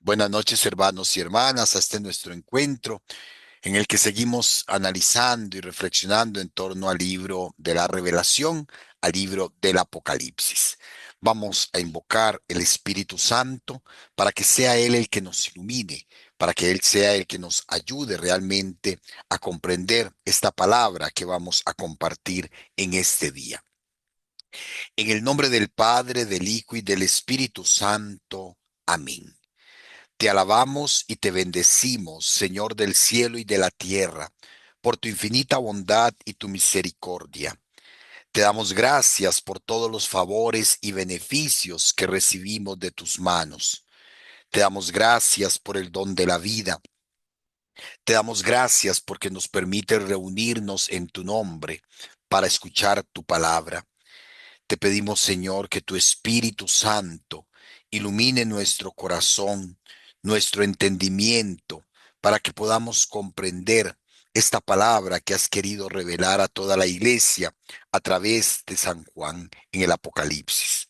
Buenas noches, hermanos y hermanas, a este nuestro encuentro en el que seguimos analizando y reflexionando en torno al libro de la Revelación, al libro del Apocalipsis. Vamos a invocar el Espíritu Santo para que sea Él el que nos ilumine, para que Él sea el que nos ayude realmente a comprender esta palabra que vamos a compartir en este día. En el nombre del Padre, del Hijo y del Espíritu Santo. Amén. Te alabamos y te bendecimos, Señor del cielo y de la tierra, por tu infinita bondad y tu misericordia. Te damos gracias por todos los favores y beneficios que recibimos de tus manos. Te damos gracias por el don de la vida. Te damos gracias porque nos permite reunirnos en tu nombre para escuchar tu palabra. Te pedimos, Señor, que tu Espíritu Santo ilumine nuestro corazón, nuestro entendimiento, para que podamos comprender esta palabra que has querido revelar a toda la iglesia a través de San Juan en el Apocalipsis.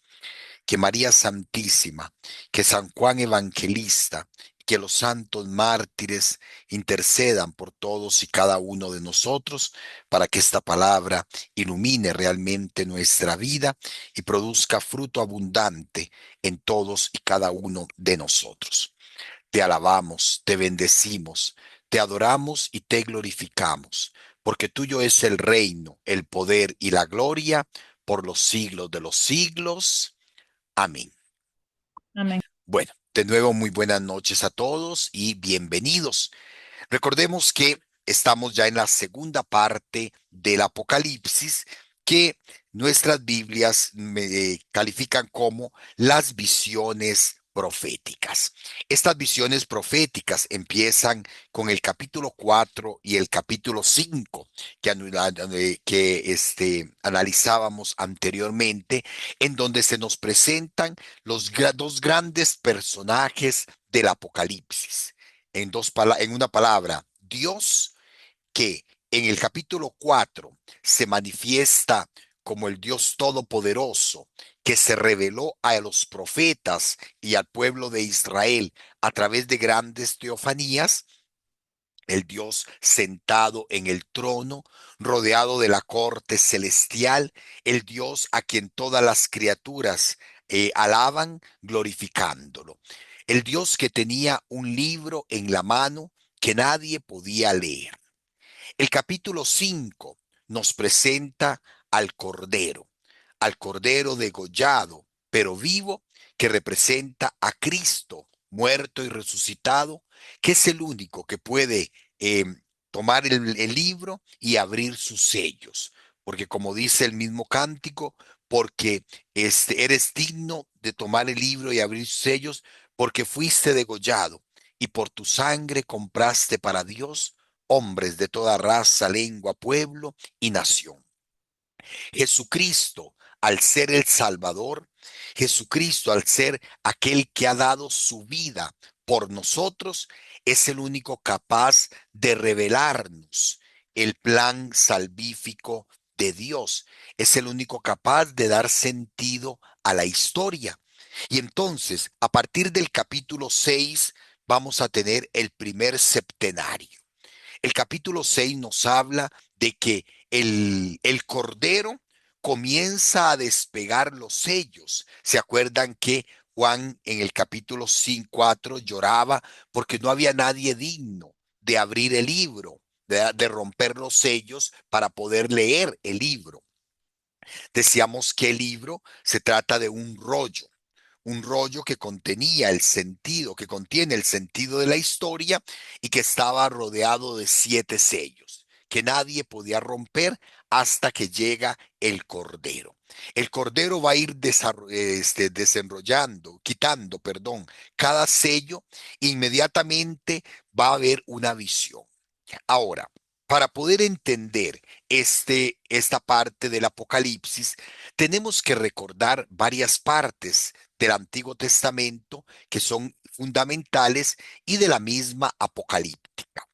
Que María Santísima, que San Juan Evangelista, que los santos mártires intercedan por todos y cada uno de nosotros para que esta palabra ilumine realmente nuestra vida y produzca fruto abundante en todos y cada uno de nosotros. Te alabamos, te bendecimos, te adoramos y te glorificamos, porque tuyo es el reino, el poder y la gloria por los siglos de los siglos. Amén. Amén. Bueno, de nuevo muy buenas noches a todos y bienvenidos. Recordemos que estamos ya en la segunda parte del Apocalipsis que nuestras Biblias califican como las visiones proféticas. Estas visiones proféticas empiezan con el capítulo 4 y el capítulo 5 que analizábamos anteriormente, en donde se nos presentan dos grandes personajes del Apocalipsis. En una palabra, Dios, que en el capítulo 4 se manifiesta como el Dios todopoderoso que se reveló a los profetas y al pueblo de Israel a través de grandes teofanías, el Dios sentado en el trono, rodeado de la corte celestial, el Dios a quien todas las criaturas alaban, glorificándolo. El Dios que tenía un libro en la mano que nadie podía leer. El capítulo 5 nos presenta al Cordero degollado, pero vivo, que representa a Cristo, muerto y resucitado, que es el único que puede eh, tomar el libro y abrir sus sellos. Porque como dice el mismo cántico, porque eres digno de tomar el libro y abrir sus sellos, porque fuiste degollado y por tu sangre compraste para Dios hombres de toda raza, lengua, pueblo y nación. Jesucristo, al ser el Salvador, Jesucristo, al ser aquel que ha dado su vida por nosotros, es el único capaz de revelarnos el plan salvífico de Dios. Es el único capaz de dar sentido a la historia. Y entonces, a partir del capítulo 6, vamos a tener el primer septenario. El capítulo 6 nos habla de que el Cordero comienza a despegar los sellos. ¿Se acuerdan que Juan en el capítulo 5, 4 lloraba porque no había nadie digno de abrir el libro, de romper los sellos para poder leer el libro? Decíamos que el libro se trata de un rollo que contenía el sentido, que contiene el sentido de la historia y que estaba rodeado de 7 sellos, que nadie podía romper hasta que llega el Cordero. El Cordero va a ir desenrollando, quitando, perdón, cada sello, inmediatamente va a haber una visión. Ahora, para poder entender esta parte del Apocalipsis, tenemos que recordar varias partes del Antiguo Testamento que son fundamentales y de la misma apocalíptica.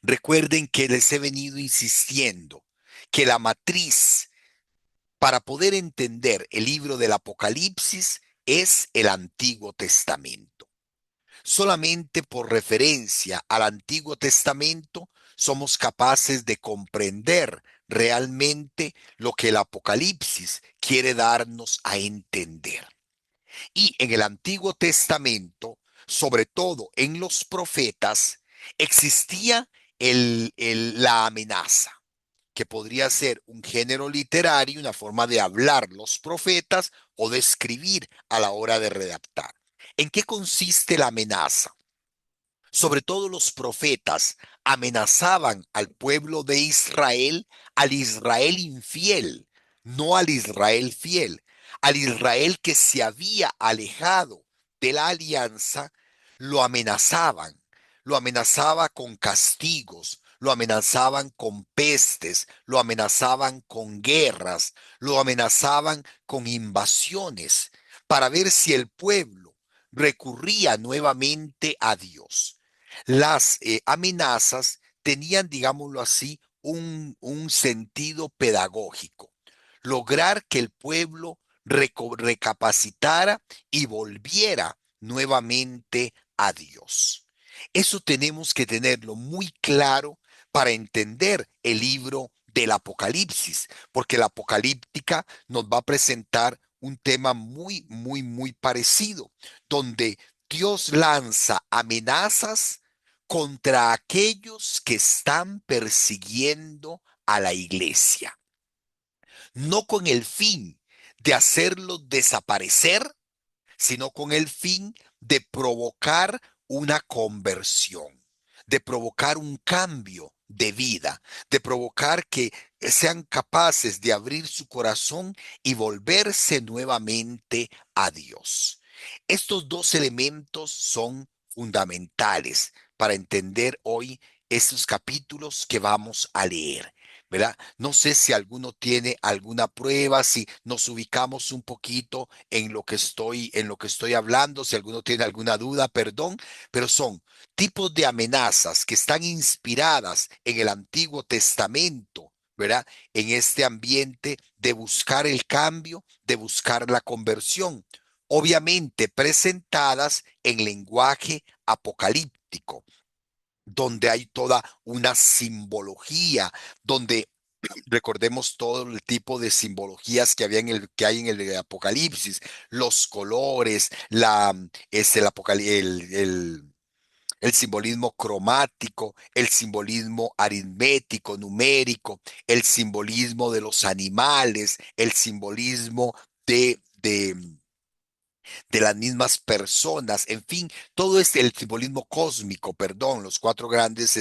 Recuerden que les he venido insistiendo que la matriz para poder entender el libro del Apocalipsis es el Antiguo Testamento. Solamente por referencia al Antiguo Testamento somos capaces de comprender realmente lo que el Apocalipsis quiere darnos a entender. Y en el Antiguo Testamento, sobre todo en los profetas, existía la amenaza, que podría ser un género literario, una forma de hablar los profetas o de escribir a la hora de redactar. ¿En qué consiste la amenaza? Sobre todo los profetas amenazaban al pueblo de Israel, al Israel infiel, no al Israel fiel, al Israel que se había alejado de la alianza, lo amenazaban, lo amenazaba con castigos, lo amenazaban con pestes, lo amenazaban con guerras, lo amenazaban con invasiones, para ver si el pueblo recurría nuevamente a Dios. Las amenazas tenían, digámoslo así, un sentido pedagógico. Lograr que el pueblo recapacitara y volviera nuevamente a Dios. Eso tenemos que tenerlo muy claro para entender el libro del Apocalipsis, porque la apocalíptica nos va a presentar un tema muy, muy, muy parecido, donde Dios lanza amenazas contra aquellos que están persiguiendo a la iglesia, no con el fin de hacerlos desaparecer, sino con el fin de provocar una conversión, de provocar un cambio de vida, de provocar que sean capaces de abrir su corazón y volverse nuevamente a Dios. Estos dos elementos son fundamentales para entender hoy estos capítulos que vamos a leer. ¿Verdad? No sé si alguno tiene alguna prueba, si nos ubicamos un poquito en lo que estoy hablando, si alguno tiene alguna duda, perdón, pero son tipos de amenazas que están inspiradas en el Antiguo Testamento, ¿verdad? En este ambiente de buscar el cambio, de buscar la conversión, obviamente presentadas en lenguaje apocalíptico, donde hay toda una simbología, donde recordemos todo el tipo de simbologías que hay en el Apocalipsis, los colores, el simbolismo cromático, el simbolismo aritmético, numérico, el simbolismo de los animales, el simbolismo de las mismas personas, en fin, todo el simbolismo cósmico, perdón, los cuatro grandes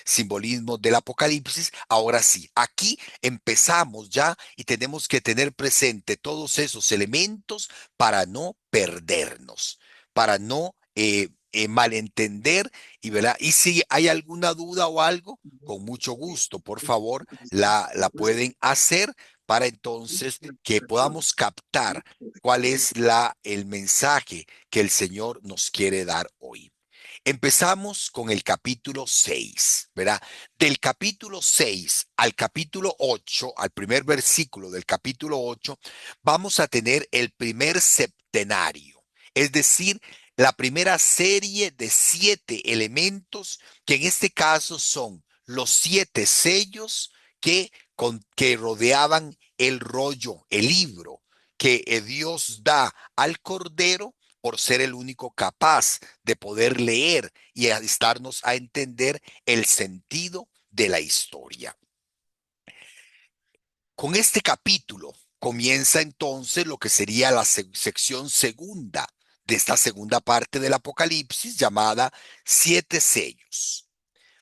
simbolismos del Apocalipsis. Ahora sí, aquí empezamos ya y tenemos que tener presente todos esos elementos para no perdernos, para no malentender y, ¿verdad? Y si hay alguna duda o algo, con mucho gusto, por favor, la pueden hacer para entonces que podamos captar cuál es el mensaje que el Señor nos quiere dar hoy. Empezamos con el capítulo 6, ¿verdad? Del capítulo 6 al capítulo 8, al primer versículo del capítulo 8, vamos a tener el primer septenario, es decir, la primera serie de 7 elementos que en este caso son los 7 sellos que rodeaban el rollo, el libro que Dios da al Cordero por ser el único capaz de poder leer y a darnos a entender el sentido de la historia. Con este capítulo comienza entonces lo que sería la sección segunda de esta segunda parte del Apocalipsis llamada 7 sellos.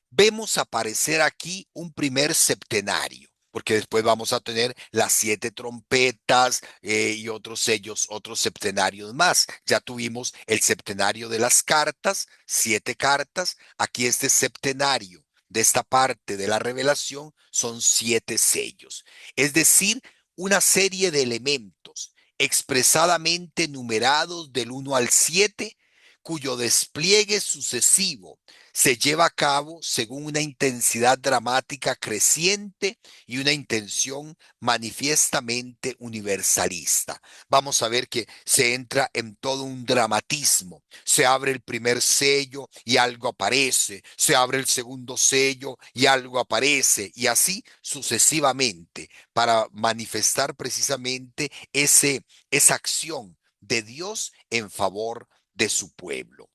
Vemos aparecer aquí un primer septenario, porque después vamos a tener las 7 trompetas y otros sellos, otros septenarios más. Ya tuvimos el septenario de las cartas, 7 cartas. Aquí este septenario de esta parte de la revelación son 7 sellos. Es decir, una serie de elementos expresadamente numerados del 1 al 7, cuyo despliegue sucesivo se lleva a cabo según una intensidad dramática creciente y una intención manifiestamente universalista. Vamos a ver que se entra en todo un dramatismo. Se abre el primer sello y algo aparece, se abre el segundo sello y algo aparece, y así sucesivamente, para manifestar precisamente esa acción de Dios en favor de su pueblo.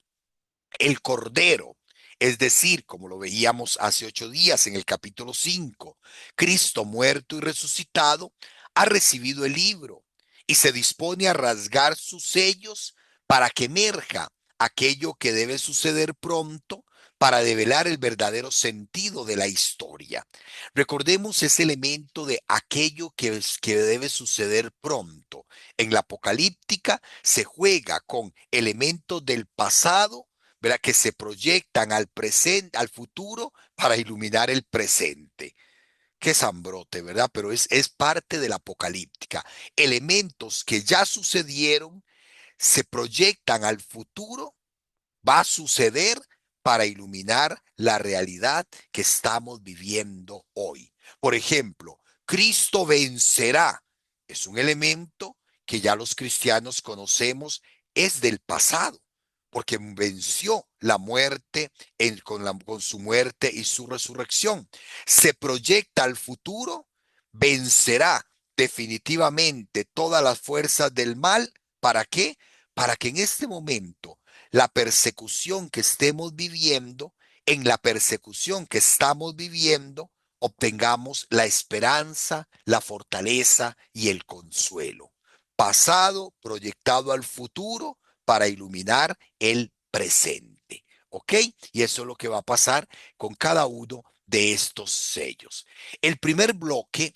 El Cordero, es decir, como lo veíamos hace 8 días en el capítulo 5, Cristo muerto y resucitado, ha recibido el libro y se dispone a rasgar sus sellos para que emerja aquello que debe suceder pronto para develar el verdadero sentido de la historia. Recordemos ese elemento de aquello que debe suceder pronto. En la apocalíptica se juega con elementos del pasado, ¿verdad? Que se proyectan al presente, al futuro, para iluminar el presente. Qué zambrote, ¿verdad? Pero es parte de la apocalíptica. Elementos que ya sucedieron se proyectan al futuro, va a suceder para iluminar la realidad que estamos viviendo hoy. Por ejemplo, Cristo vencerá. Es un elemento que ya los cristianos conocemos, es del pasado, porque venció la muerte con su muerte y su resurrección. Se proyecta al futuro, vencerá definitivamente todas las fuerzas del mal. ¿Para qué? Para que en este momento la persecución que estemos viviendo, en la persecución que estamos viviendo, obtengamos la esperanza, la fortaleza y el consuelo. Pasado proyectado al futuro para iluminar el presente. ¿Ok? Y eso es lo que va a pasar con cada uno de estos sellos. El primer bloque,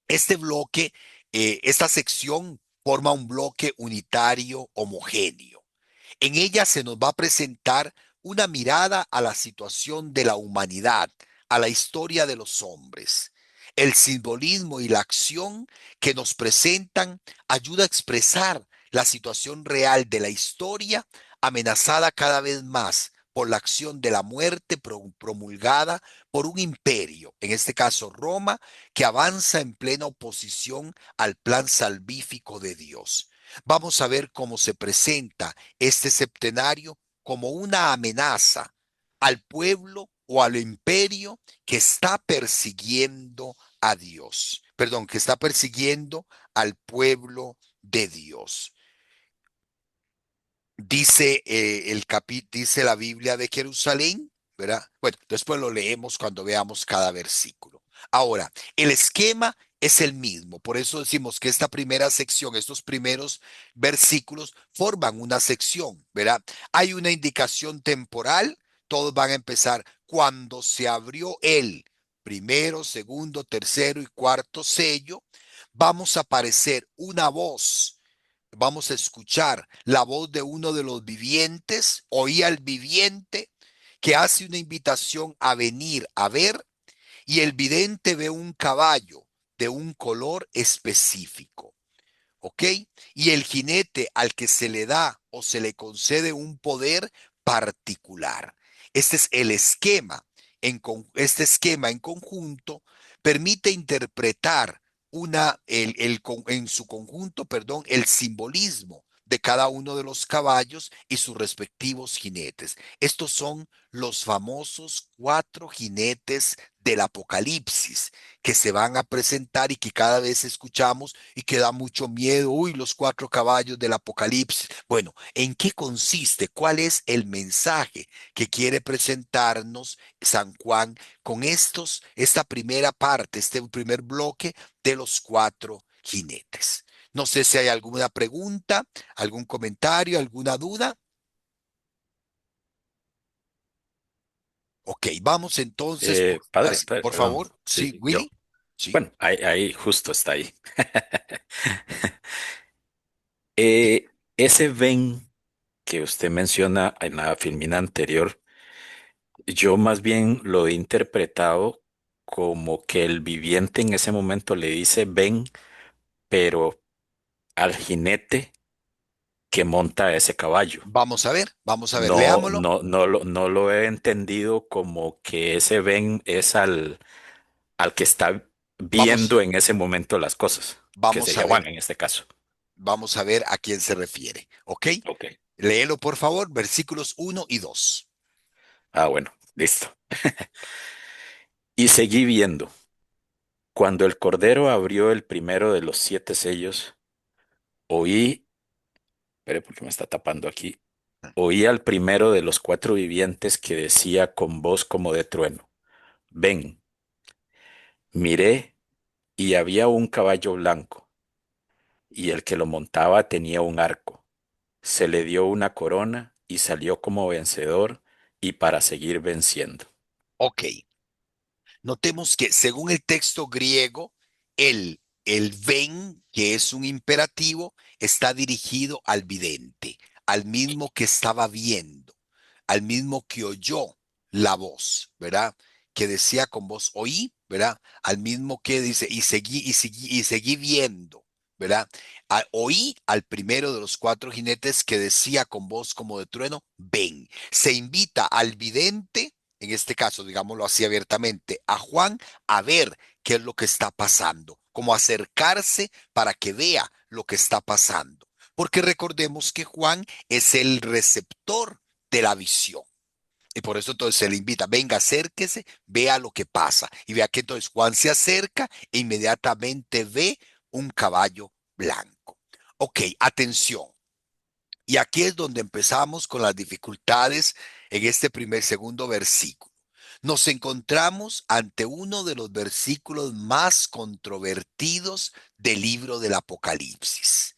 este bloque, esta sección forma un bloque unitario homogéneo. En ella se nos va a presentar una mirada a la situación de la humanidad, a la historia de los hombres. El simbolismo y la acción que nos presentan ayuda a expresar la situación real de la historia, amenazada cada vez más por la acción de la muerte promulgada por un imperio, en este caso Roma, que avanza en plena oposición al plan salvífico de Dios. Vamos a ver cómo se presenta este septenario como una amenaza al pueblo o al imperio que está persiguiendo a Dios. Perdón, que está persiguiendo al pueblo de Dios. Dice, dice la Biblia de Jerusalén, ¿verdad? Bueno, después lo leemos cuando veamos cada versículo. Ahora, el esquema es el mismo, por eso decimos que esta primera sección, estos primeros versículos forman una sección, ¿verdad? Hay una indicación temporal, todos van a empezar cuando se abrió el primero, segundo, tercero y cuarto sello, vamos a aparecer una voz. Vamos a escuchar la voz de uno de los vivientes, oí al viviente que hace una invitación a venir a ver, y el vidente ve un caballo de un color específico. ¿Ok? Y el jinete al que se le da o se le concede un poder particular. Este es el esquema. Este esquema en conjunto permite interpretar en su conjunto, perdón, el simbolismo de cada uno de los caballos y sus respectivos jinetes. Estos son los famosos cuatro jinetes del Apocalipsis que se van a presentar y que cada vez escuchamos y que da mucho miedo. Uy, los cuatro caballos del Apocalipsis. Bueno, ¿en qué consiste? ¿Cuál es el mensaje que quiere presentarnos San Juan con esta primera parte, este primer bloque de los cuatro jinetes? No sé si hay alguna pregunta, algún comentario, alguna duda. Ok, vamos entonces, Padre, padre, por perdón. favor. Sí, Sí, yo. Willy. Sí. Bueno, ahí justo está ahí. Sí. Ese ven que usted menciona en la filmina anterior, yo más bien lo he interpretado como que el viviente en ese momento le dice ven, pero al jinete que monta ese caballo. Vamos a ver, No, leámoslo. no lo he entendido como que ese Ben es al que está Vamos, viendo en ese momento las cosas, que vamos a sería Juan ver, en este caso. vamos a ver a quién se refiere, ¿ok? Ok. Léelo, por favor, versículos 1 y 2. Ah, bueno, listo. Y seguí viendo. Cuando el Cordero abrió el primero de los 7 sellos, oí, espere porque me está tapando aquí, oí al primero de los 4 vivientes que decía con voz como de trueno, ven, miré y había un caballo blanco, y el que lo montaba tenía un arco. Se le dio una corona y salió como vencedor y para seguir venciendo. Ok, notemos que según el texto griego, el ven, que es un imperativo, está dirigido al vidente, al mismo que estaba viendo, al mismo que oyó la voz, ¿verdad? Que decía con voz oí, ¿verdad? Al mismo que dice y seguí viendo, ¿verdad? Oí al primero de los 4 jinetes que decía con voz como de trueno, ven. Se invita al vidente, en este caso, digámoslo así abiertamente, a Juan a ver qué es lo que está pasando, como acercarse para que vea lo que está pasando. Porque recordemos que Juan es el receptor de la visión. Y por eso entonces se le invita, venga, acérquese, vea lo que pasa. Y vea que entonces Juan se acerca e inmediatamente ve un caballo blanco. Ok, atención. Y aquí es donde empezamos con las dificultades en este segundo versículo. Nos encontramos ante uno de los versículos más controvertidos del libro del Apocalipsis,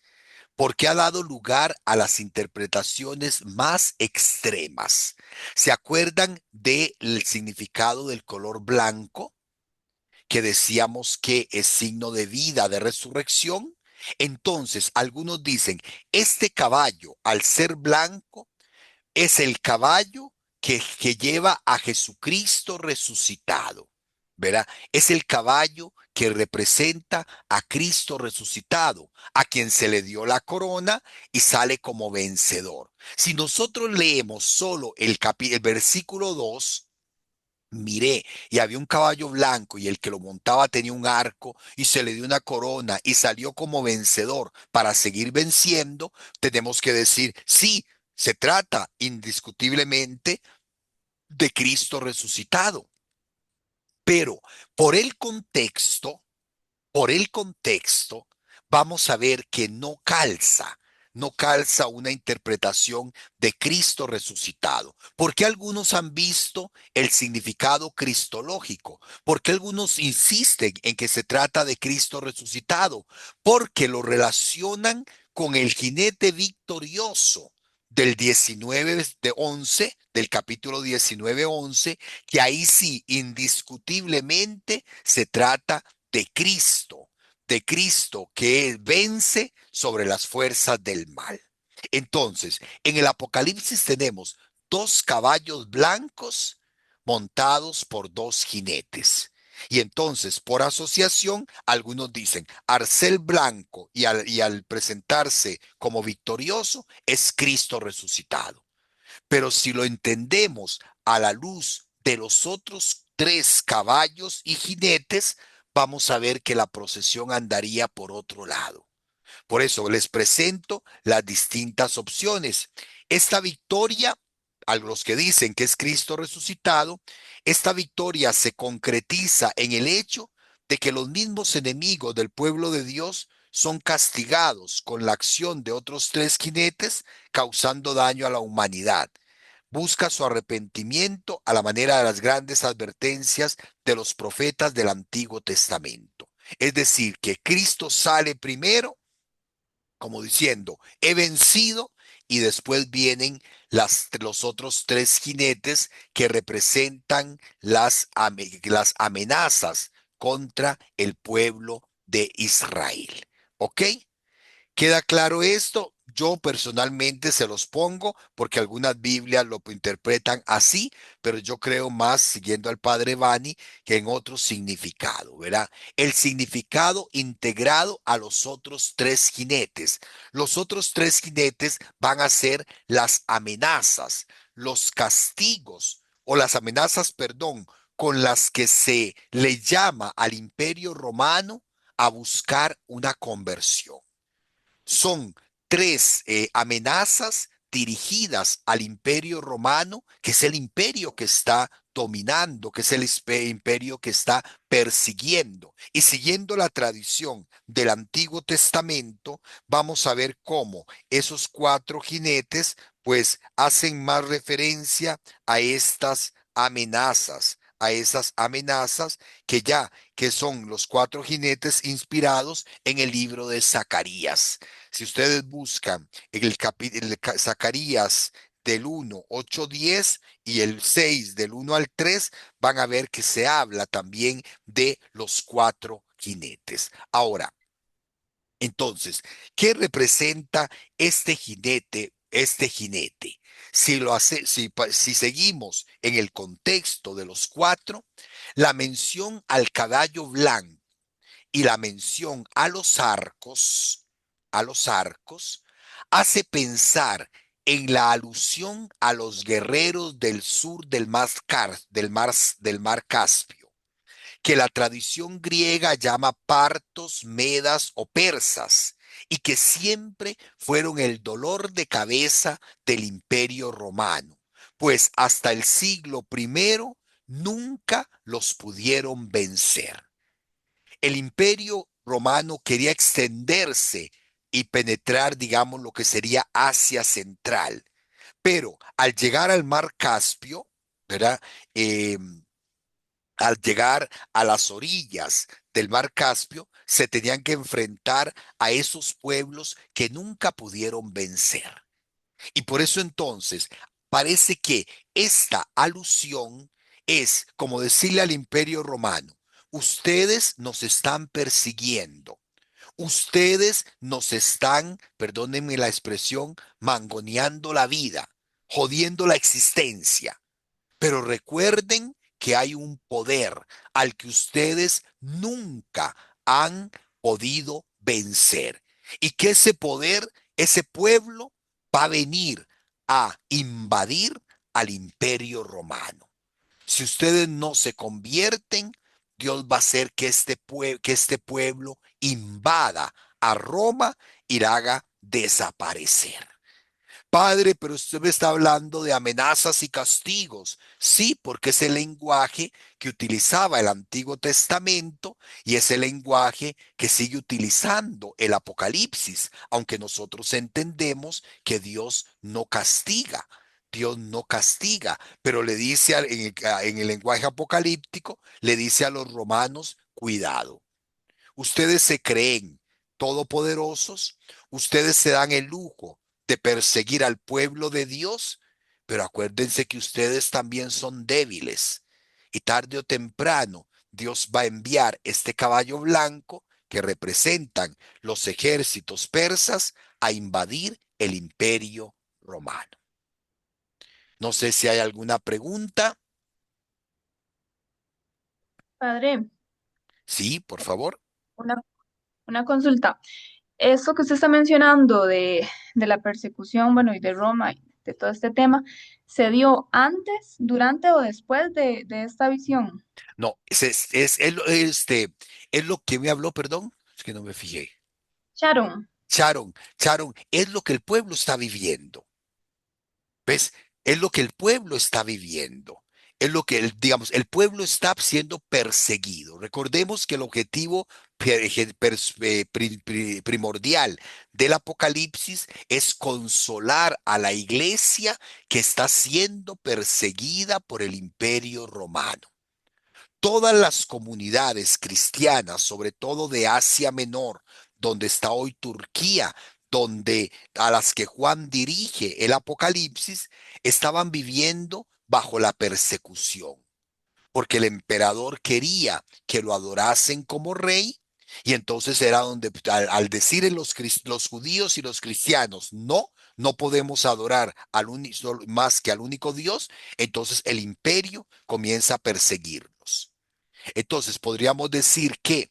porque ha dado lugar a las interpretaciones más extremas. ¿Se acuerdan del significado del color blanco, que decíamos que es signo de vida, de resurrección? Entonces, algunos dicen, este caballo, al ser blanco, es el caballo que lleva a Jesucristo resucitado, ¿verdad? Es el caballo que representa a Cristo resucitado, a quien se le dio la corona y sale como vencedor. Si nosotros leemos solo el versículo 2, miré y había un caballo blanco y el que lo montaba tenía un arco y se le dio una corona y salió como vencedor para seguir venciendo, tenemos que decir, sí, se trata indiscutiblemente de Cristo resucitado. Pero por el contexto, por el contexto, vamos a ver que no calza una interpretación de Cristo resucitado. Porque algunos han visto el significado cristológico, porque algunos insisten en que se trata de Cristo resucitado, porque lo relacionan con el jinete victorioso del 19:11, del capítulo 19:11, que ahí sí, indiscutiblemente se trata de Cristo que vence sobre las fuerzas del mal. Entonces, en el Apocalipsis tenemos 2 caballos blancos montados por 2 jinetes. Y entonces, por asociación, algunos dicen, Arcel blanco y al presentarse como victorioso, es Cristo resucitado. Pero si lo entendemos a la luz de los otros 3 caballos y jinetes, vamos a ver que la procesión andaría por otro lado. Por eso les presento las distintas opciones. Esta victoria, a los que dicen que es Cristo resucitado, esta victoria se concretiza en el hecho de que los mismos enemigos del pueblo de Dios son castigados con la acción de otros 3 jinetes, causando daño a la humanidad. Busca su arrepentimiento a la manera de las grandes advertencias de los profetas del Antiguo Testamento. Es decir, que Cristo sale primero como diciendo, he vencido, y después vienen los otros 3 jinetes que representan las amenazas contra el pueblo de Israel. ¿Ok? ¿Queda claro esto? Yo personalmente se los pongo porque algunas Biblias lo interpretan así, pero yo creo más, siguiendo al padre Bani, que en otro significado, ¿verdad? El significado integrado a los otros tres jinetes. Los otros tres jinetes van a ser las amenazas, los castigos o las amenazas, perdón, con las que se le llama al imperio romano a buscar una conversión. Son tres amenazas dirigidas al imperio romano, que es el imperio que está dominando, que es el imperio que está persiguiendo. Y siguiendo la tradición del Antiguo Testamento, vamos a ver cómo esos cuatro jinetes pues hacen más referencia a estas amenazas, a esas amenazas que son los cuatro jinetes inspirados en el libro de Zacarías. Si ustedes buscan en el capítulo Zacarías del 1, 8, 10 y el 6 del 1 al 3, van a ver que se habla también de los cuatro jinetes. Ahora, entonces, ¿qué representa este jinete? Este jinete. Si seguimos en el contexto de los cuatro, la mención al caballo blanco y la mención a los arcos, hace pensar en la alusión a los guerreros del sur del mar Caspio, que la tradición griega llama partos, medas o persas, y que siempre fueron el dolor de cabeza del imperio romano, pues hasta el siglo primero nunca los pudieron vencer. El imperio romano quería extenderse y penetrar, digamos, lo que sería Asia Central. Pero al llegar al mar Caspio, ¿verdad? Eh, al llegar a las orillas del mar Caspio, se tenían que enfrentar a esos pueblos que nunca pudieron vencer. Y por eso entonces parece que esta alusión es como decirle al imperio romano: ustedes nos están persiguiendo, ustedes nos están, perdónenme la expresión, mangoneando la vida, jodiendo la existencia. Pero recuerden que hay un poder al que ustedes nunca han podido vencer. Y que ese poder, ese pueblo, va a venir a invadir al imperio romano. Si ustedes no se convierten, Dios va a hacer que este pueblo invada a Roma y la haga desaparecer. Padre, pero usted me está hablando de amenazas y castigos. Sí, porque es el lenguaje que utilizaba el Antiguo Testamento y es el lenguaje que sigue utilizando el Apocalipsis, aunque nosotros entendemos que Dios no castiga. Dios no castiga, pero le dice en el lenguaje apocalíptico, le dice a los romanos: cuidado. Ustedes se creen todopoderosos, ustedes se dan el lujo de perseguir al pueblo de Dios, pero acuérdense que ustedes también son débiles y tarde o temprano Dios va a enviar este caballo blanco que representan los ejércitos persas a invadir el imperio romano. No sé si hay alguna pregunta. Padre, Sí, por favor. una, una consulta. Esto que usted está mencionando de la persecución, bueno, y de Roma, y de todo este tema, ¿se dio antes, durante o después de esta visión? No, es lo que me habló, perdón, es que no me fijé. Sharon, Sharon, es lo que el pueblo está viviendo. ¿Ves? Es lo que el pueblo está viviendo. Es lo que, digamos, el pueblo está siendo perseguido. Recordemos que el objetivo primordial del Apocalipsis es consolar a la iglesia que está siendo perseguida por el imperio romano. Todas las comunidades cristianas, sobre todo de Asia Menor, donde está hoy Turquía, donde a las que Juan dirige el Apocalipsis, estaban viviendo bajo la persecución, porque el emperador quería que lo adorasen como rey Y entonces era donde al decir los judíos y los cristianos, no, no podemos adorar más que al único Dios, entonces el imperio comienza a perseguirlos. Entonces podríamos decir que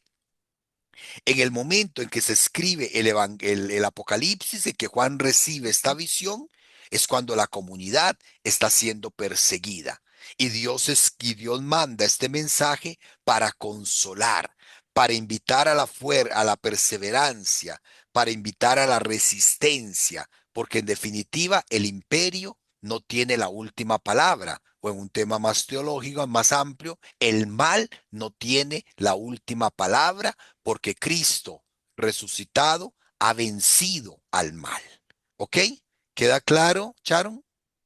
en el momento en que se escribe el Apocalipsis, en que Juan recibe esta visión, es cuando la comunidad está siendo perseguida. Y Dios manda este mensaje para consolar, para invitar a la perseverancia, para invitar a la resistencia, porque en definitiva el imperio no tiene la última palabra, o en un tema más teológico, más amplio, el mal no tiene la última palabra porque Cristo resucitado ha vencido al mal. ¿Ok? ¿Queda claro, Sharon?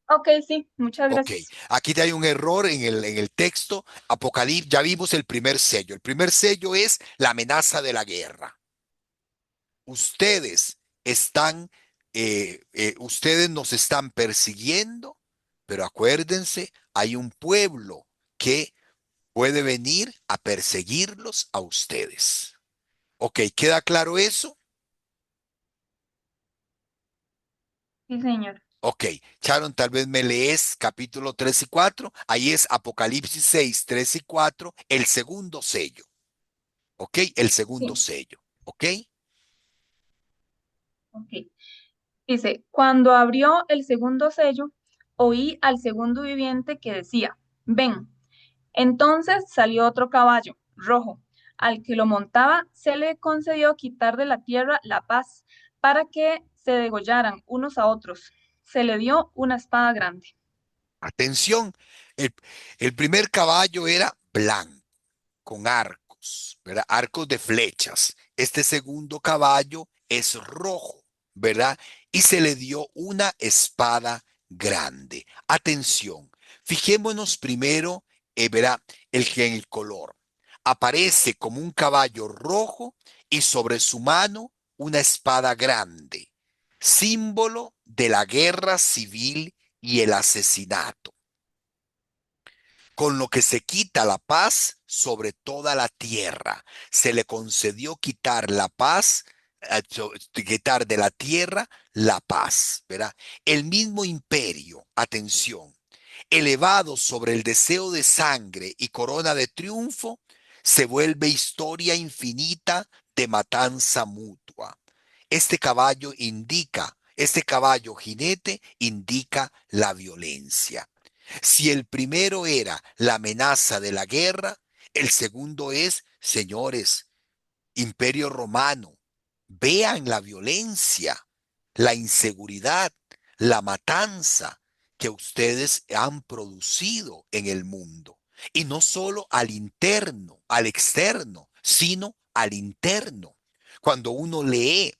Ok, sí, muchas Ok, gracias. aquí hay un error en el texto. Apocalipsis, ya vimos el primer sello. El primer sello es la amenaza de la guerra. Ustedes ustedes nos están persiguiendo, pero acuérdense, hay un pueblo que puede venir a perseguirlos a ustedes. Ok, ¿queda claro eso? Sí, señor. Ok, Sharon, tal vez me lees capítulo 3 y 4. Ahí es Apocalipsis 6, 3 y 4, el segundo sello. Ok, el segundo Sí, sello. Ok, ok. Dice, cuando abrió el segundo sello, oí al segundo viviente que decía, ven. Entonces salió otro caballo, rojo. Al que lo montaba se le concedió quitar de la tierra la paz, para que se degollaran unos a otros. Se le dio una espada grande. atención. El, el primer caballo era blanco, con arcos, ¿verdad? Arcos de flechas. Este segundo caballo es rojo, ¿verdad? Y se le dio una espada grande. Atención, fijémonos primero, verá, en el color. Aparece como un caballo rojo y sobre su mano una espada grande, símbolo de la guerra civil y el asesinato, con lo que se quita la paz sobre toda la tierra. Se le concedió quitar la paz, quitar de la tierra la paz, ¿verdad? El mismo imperio, atención, elevado sobre el deseo de sangre y corona de triunfo, se vuelve historia infinita de matanza mutua. Este caballo jinete indica la violencia. Si el primero era la amenaza de la guerra, el segundo es, señores, Imperio Romano, vean la violencia, la inseguridad, la matanza que ustedes han producido en el mundo. Y no solo al interno, al externo, sino al interno. Cuando uno lee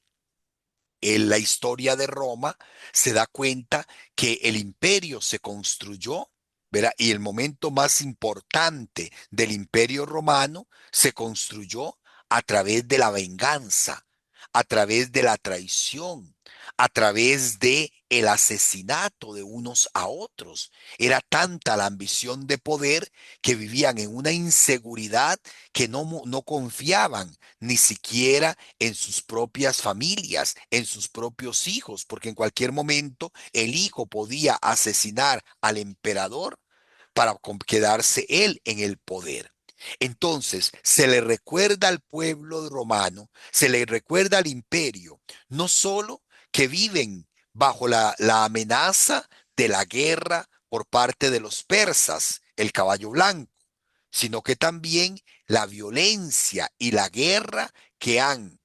en la historia de Roma, se da cuenta que el imperio se construyó, ¿verdad? Y el momento más importante del imperio romano se construyó a través de la venganza, a través de la traición, a través de el asesinato de unos a otros. Era tanta la ambición de poder que vivían en una inseguridad que no confiaban ni siquiera en sus propias familias, en sus propios hijos, porque en cualquier momento el hijo podía asesinar al emperador para quedarse él en el poder. Entonces, se le recuerda al pueblo romano, se le recuerda al imperio, no solo que viven bajo la amenaza de la guerra por parte de los persas, el caballo blanco, sino que también la violencia y la guerra que han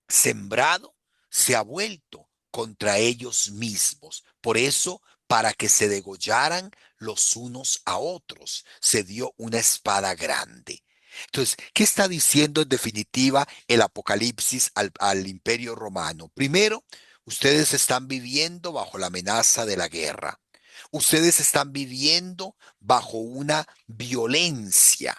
sembrado se ha vuelto contra ellos mismos. Por eso, para que se degollaran los unos a otros, se dio una espada grande. Entonces, ¿qué está diciendo en definitiva el Apocalipsis al Imperio Romano? Primero, ustedes están viviendo bajo la amenaza de la guerra. Ustedes están viviendo bajo una violencia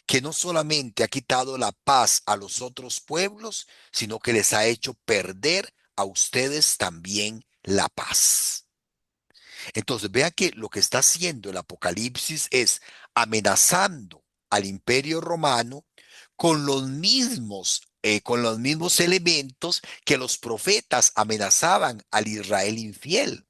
que no solamente ha quitado la paz a los otros pueblos, sino que les ha hecho perder a ustedes también la paz. Entonces, vean que lo que está haciendo el Apocalipsis es amenazando al imperio romano con los mismos elementos que los profetas amenazaban al Israel infiel.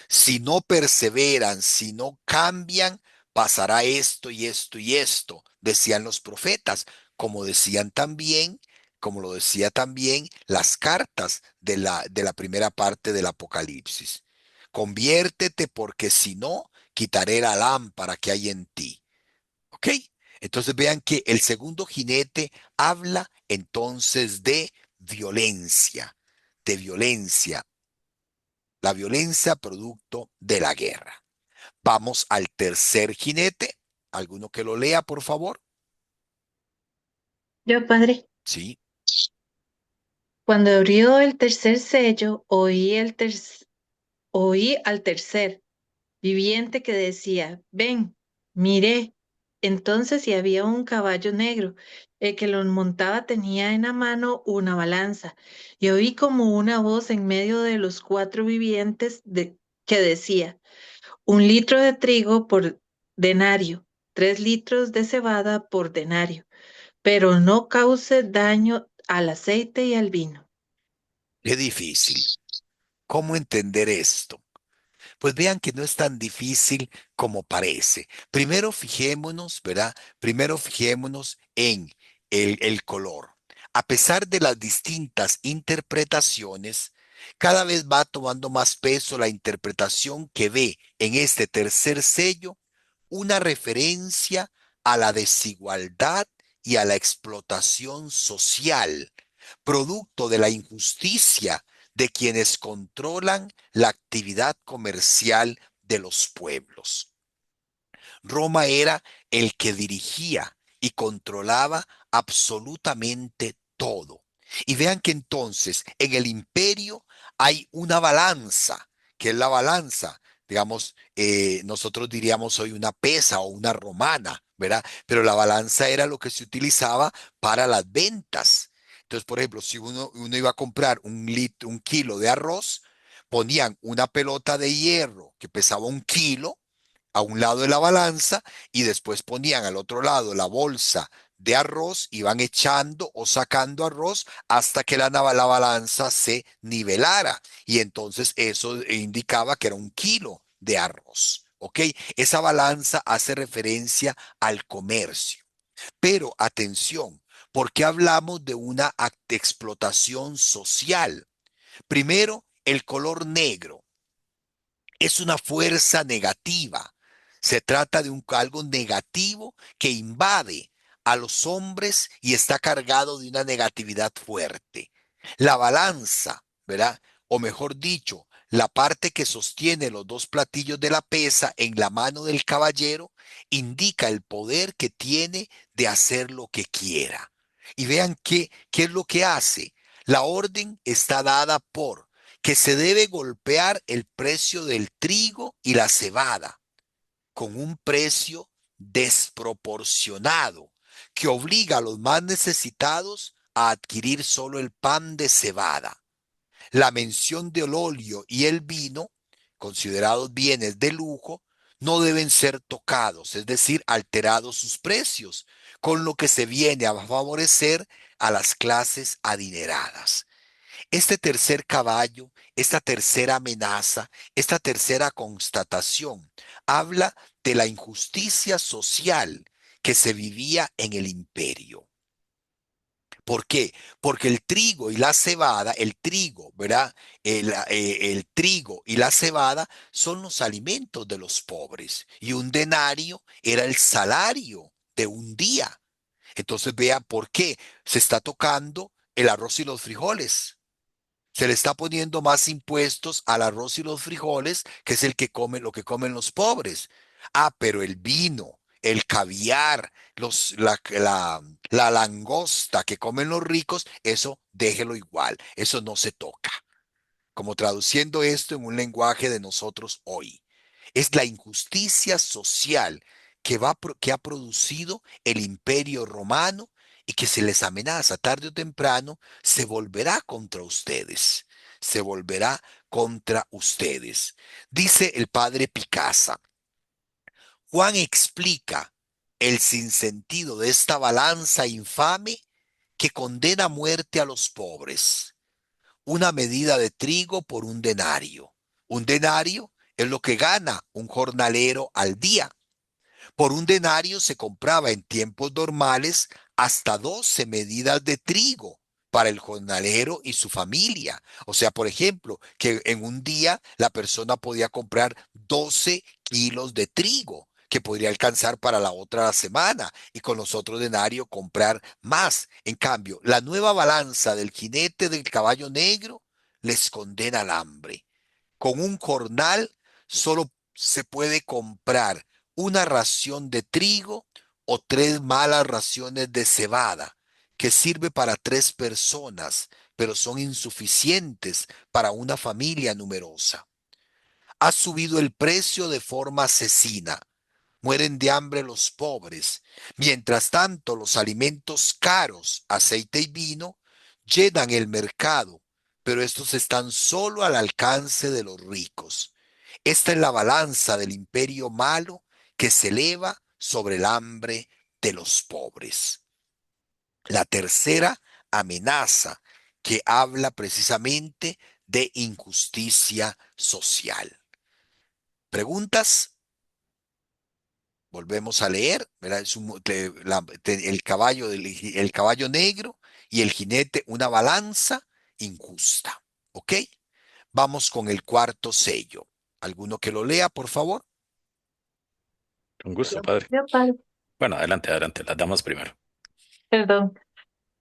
Si no perseveran, si no cambian, pasará esto y esto y esto, decían los profetas, como decían también, como lo decía también las cartas de la primera parte del Apocalipsis. Conviértete porque si no, quitaré la lámpara que hay en ti. ¿Ok? Entonces vean que el segundo jinete habla entonces de violencia, la violencia producto de la guerra. Vamos al tercer jinete. ¿Alguno que lo lea, por favor? Yo, padre, Sí. cuando abrió el tercer sello, oí al tercer viviente que decía, ven, miré. Entonces y había un caballo negro. El que lo montaba tenía en la mano una balanza. Y oí como una voz en medio de los cuatro vivientes que decía, 1 litro de trigo por denario, 3 litros de cebada por denario, pero no cause daño al aceite y al vino. Qué difícil. ¿Cómo entender esto? Pues vean que no es tan difícil como parece. Primero fijémonos, ¿verdad? Primero fijémonos en el color. A pesar de las distintas interpretaciones, cada vez va tomando más peso la interpretación que ve en este tercer sello una referencia a la desigualdad y a la explotación social, producto de la injusticia de quienes controlan la actividad comercial de los pueblos. Roma era el que dirigía y controlaba absolutamente todo. Y vean que entonces en el imperio hay una balanza, que es la balanza, digamos, nosotros diríamos hoy una pesa o una romana, ¿verdad? Pero la balanza era lo que se utilizaba para las ventas. Entonces, por ejemplo, si uno iba a comprar un kilo de arroz, ponían una pelota de hierro que pesaba 1 kilo a un lado de la balanza y después ponían al otro lado la bolsa de arroz, iban echando o sacando arroz hasta que la balanza se nivelara y entonces eso indicaba que era 1 kilo de arroz. ¿Ok? Esa balanza hace referencia al comercio. Pero atención, porque hablamos de una explotación social. Primero, el color negro es una fuerza negativa. Se trata de algo negativo que invade a los hombres y está cargado de una negatividad fuerte. La balanza, ¿verdad? O mejor dicho, la parte que sostiene los dos platillos de la pesa en la mano del caballero indica el poder que tiene de hacer lo que quiera. Y vean qué es lo que hace. La orden está dada por que se debe golpear el precio del trigo y la cebada con un precio desproporcionado que obliga a los más necesitados a adquirir solo el pan de cebada. La mención del óleo y el vino, considerados bienes de lujo, no deben ser tocados, es decir, alterados sus precios, con lo que se viene a favorecer a las clases adineradas. Este tercer caballo, esta tercera amenaza, esta tercera constatación, habla de la injusticia social que se vivía en el imperio. ¿Por qué? Porque el trigo y la cebada, el trigo, ¿verdad? El trigo y la cebada son los alimentos de los pobres y un denario era el salario de un día. Entonces vean por qué se está tocando el arroz y los frijoles. Se le está poniendo más impuestos al arroz y los frijoles, que es lo que comen los pobres. Ah, pero el vino, el caviar, la langosta que comen los ricos, eso déjelo igual, eso no se toca. Como traduciendo esto en un lenguaje de nosotros hoy. Es la injusticia social que ha producido el imperio romano y que se les amenaza tarde o temprano, se volverá contra ustedes. Se volverá contra ustedes. Dice el padre Picasa, Juan explica el sinsentido de esta balanza infame que condena a muerte a los pobres. Una medida de trigo por un denario. Un denario es lo que gana un jornalero al día. Por un denario se compraba en tiempos normales hasta 12 medidas de trigo para el jornalero y su familia. O sea, por ejemplo, que en un día la persona podía comprar 12 kilos de trigo que podría alcanzar para la otra semana y con los otros denarios comprar más. En cambio, la nueva balanza del jinete del caballo negro les condena al hambre. Con un jornal solo se puede comprar una ración de trigo o 3 malas raciones de cebada, que sirve para 3 personas, pero son insuficientes para una familia numerosa. Ha subido el precio de forma asesina. Mueren de hambre los pobres. Mientras tanto, los alimentos caros, aceite y vino, llenan el mercado, pero estos están solo al alcance de los ricos. Esta es la balanza del imperio malo que se eleva sobre el hambre de los pobres. La tercera amenaza que habla precisamente de injusticia social. ¿Preguntas? Volvemos a leer, ¿verdad? El caballo negro y el jinete, una balanza injusta. ¿Ok? Vamos con el cuarto sello. ¿Alguno que lo lea, por favor? Un gusto, padre. Yo, padre, Bueno, adelante, adelante, las damas primero. perdón.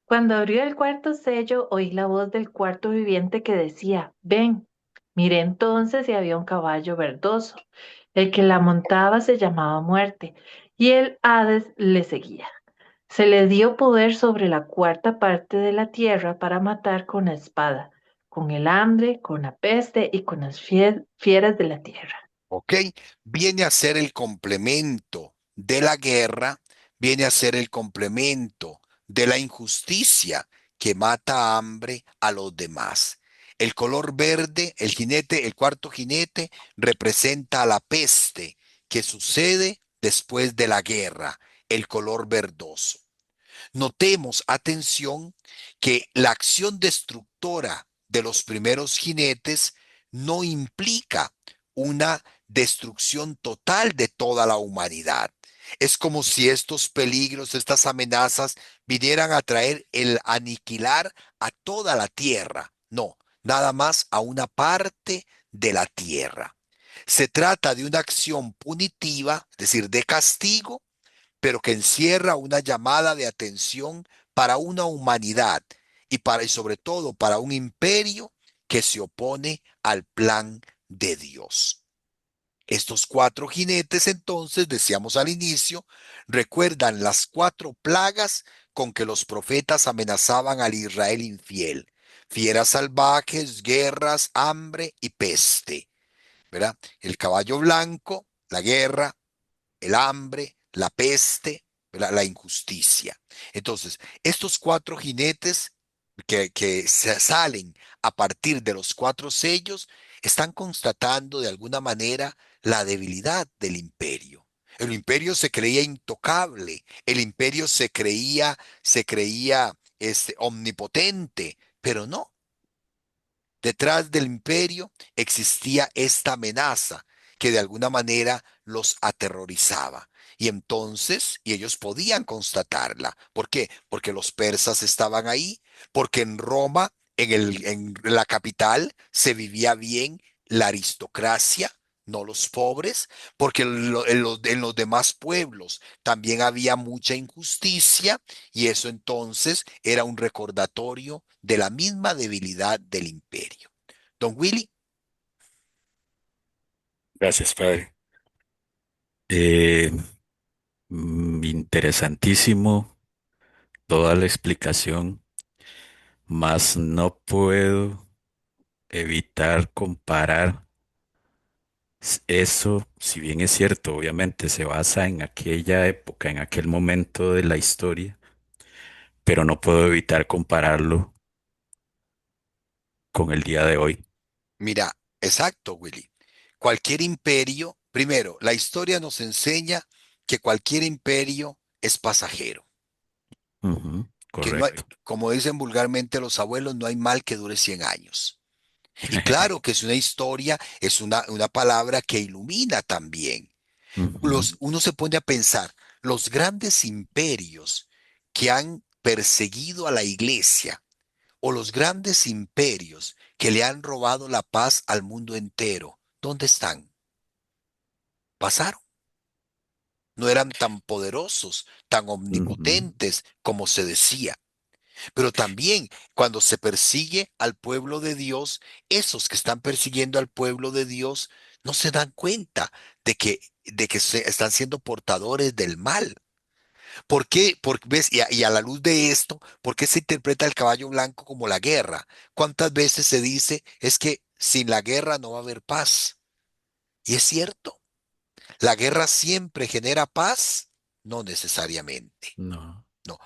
Cuando abrió el cuarto sello, oí la voz del cuarto viviente que decía, ven. Miré entonces y había un caballo verdoso. El que la montaba se llamaba Muerte, y el Hades le seguía. Se le dio poder sobre la cuarta parte de la tierra para matar con la espada, con el hambre, con la peste y con las fieras de la tierra. ¿Ok? Viene a ser el complemento de la guerra, viene a ser el complemento de la injusticia que mata a hambre a los demás. El color verde, el jinete, el cuarto jinete, representa a la peste que sucede después de la guerra, el color verdoso. Notemos, atención, que la acción destructora de los primeros jinetes no implica una destrucción total de toda la humanidad. Es como si estos peligros, estas amenazas vinieran a traer el aniquilar a toda la tierra. No, nada más a una parte de la tierra. Se trata de una acción punitiva, es decir, de castigo, pero que encierra una llamada de atención para una humanidad y sobre todo para un imperio que se opone al plan de Dios. Estos 4 jinetes, entonces, decíamos al inicio, recuerdan las 4 plagas con que los profetas amenazaban al Israel infiel: fieras salvajes, guerras, hambre y peste, ¿verdad? El caballo blanco, la guerra, el hambre, la peste, la injusticia. Entonces, estos 4 jinetes que salen a partir de los 4 sellos están constatando de alguna manera la debilidad del imperio. El imperio se creía intocable, el imperio se creía omnipotente, pero no. Detrás del imperio existía esta amenaza que de alguna manera los aterrorizaba. Y ellos podían constatarla. ¿Por qué? Porque los persas estaban ahí, porque en Roma, en la capital, se vivía bien la aristocracia, no los pobres, porque en los demás pueblos también había mucha injusticia y eso entonces era un recordatorio de la misma debilidad del imperio. Don Willy, Gracias, padre. Eh, Interesantísimo toda la explicación, mas no puedo evitar comparar eso, si bien es cierto, obviamente se basa en aquella época, en aquel momento de la historia, pero no puedo evitar compararlo con el día de hoy. mira, exacto, Willy. Cualquier imperio, primero, la historia nos enseña que cualquier imperio es pasajero, Ujú, que no hay, correcto. como dicen vulgarmente los abuelos, no hay mal que dure 100 años. Y claro que es una historia, es una palabra que ilumina también. Ujú, Uno se pone a pensar, los grandes imperios que han perseguido a la iglesia o los grandes imperios que le han robado la paz al mundo entero, ¿dónde están? Pasaron. No eran tan poderosos, tan ujú, omnipotentes como se decía. Pero también cuando se persigue al pueblo de Dios, esos que están persiguiendo al pueblo de Dios no se dan cuenta de que están siendo portadores del mal. ¿Por qué? ¿Ves? Y a la luz de esto, ¿por qué se interpreta el caballo blanco como la guerra? ¿Cuántas veces se dice es que sin la guerra no va a haber paz? Y es cierto, ¿la guerra siempre genera paz? No necesariamente. no, No.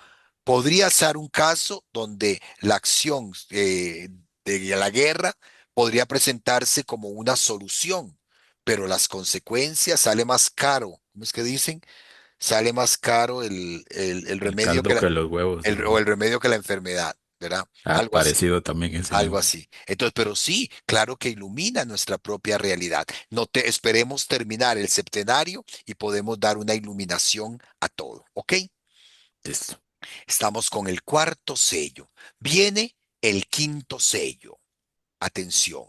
Podría ser un caso donde la acción de la guerra podría presentarse como una solución, pero las consecuencias sale más caro. ¿Cómo es que dicen? Sale más caro el el remedio caldo que los huevos, o ¿verdad? el remedio que la enfermedad, ¿verdad? Ah, Algo así. parecido también ese Algo lema. así. Entonces, pero sí, claro que ilumina nuestra propia realidad. No te esperemos terminar el septenario y podemos dar una iluminación a todo, ¿ok? Listo. Estamos con el cuarto sello. Viene el quinto sello. Atención.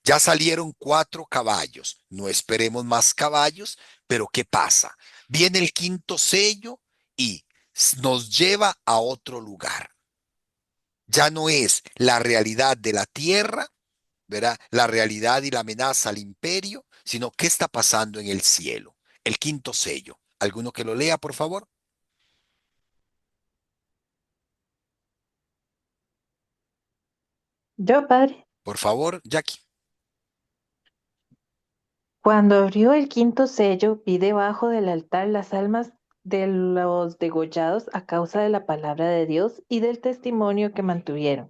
Ya salieron 4 caballos. No esperemos más caballos, pero ¿qué pasa? Viene el quinto sello y nos lleva a otro lugar. Ya no es la realidad de la tierra, ¿verdad? La realidad y la amenaza al imperio, sino qué está pasando en el cielo. El quinto sello. ¿Alguno que lo lea, por favor? Yo, padre. Por favor, Jackie. Cuando abrió el quinto sello, vi debajo del altar las almas de los degollados a causa de la palabra de Dios y del testimonio que mantuvieron.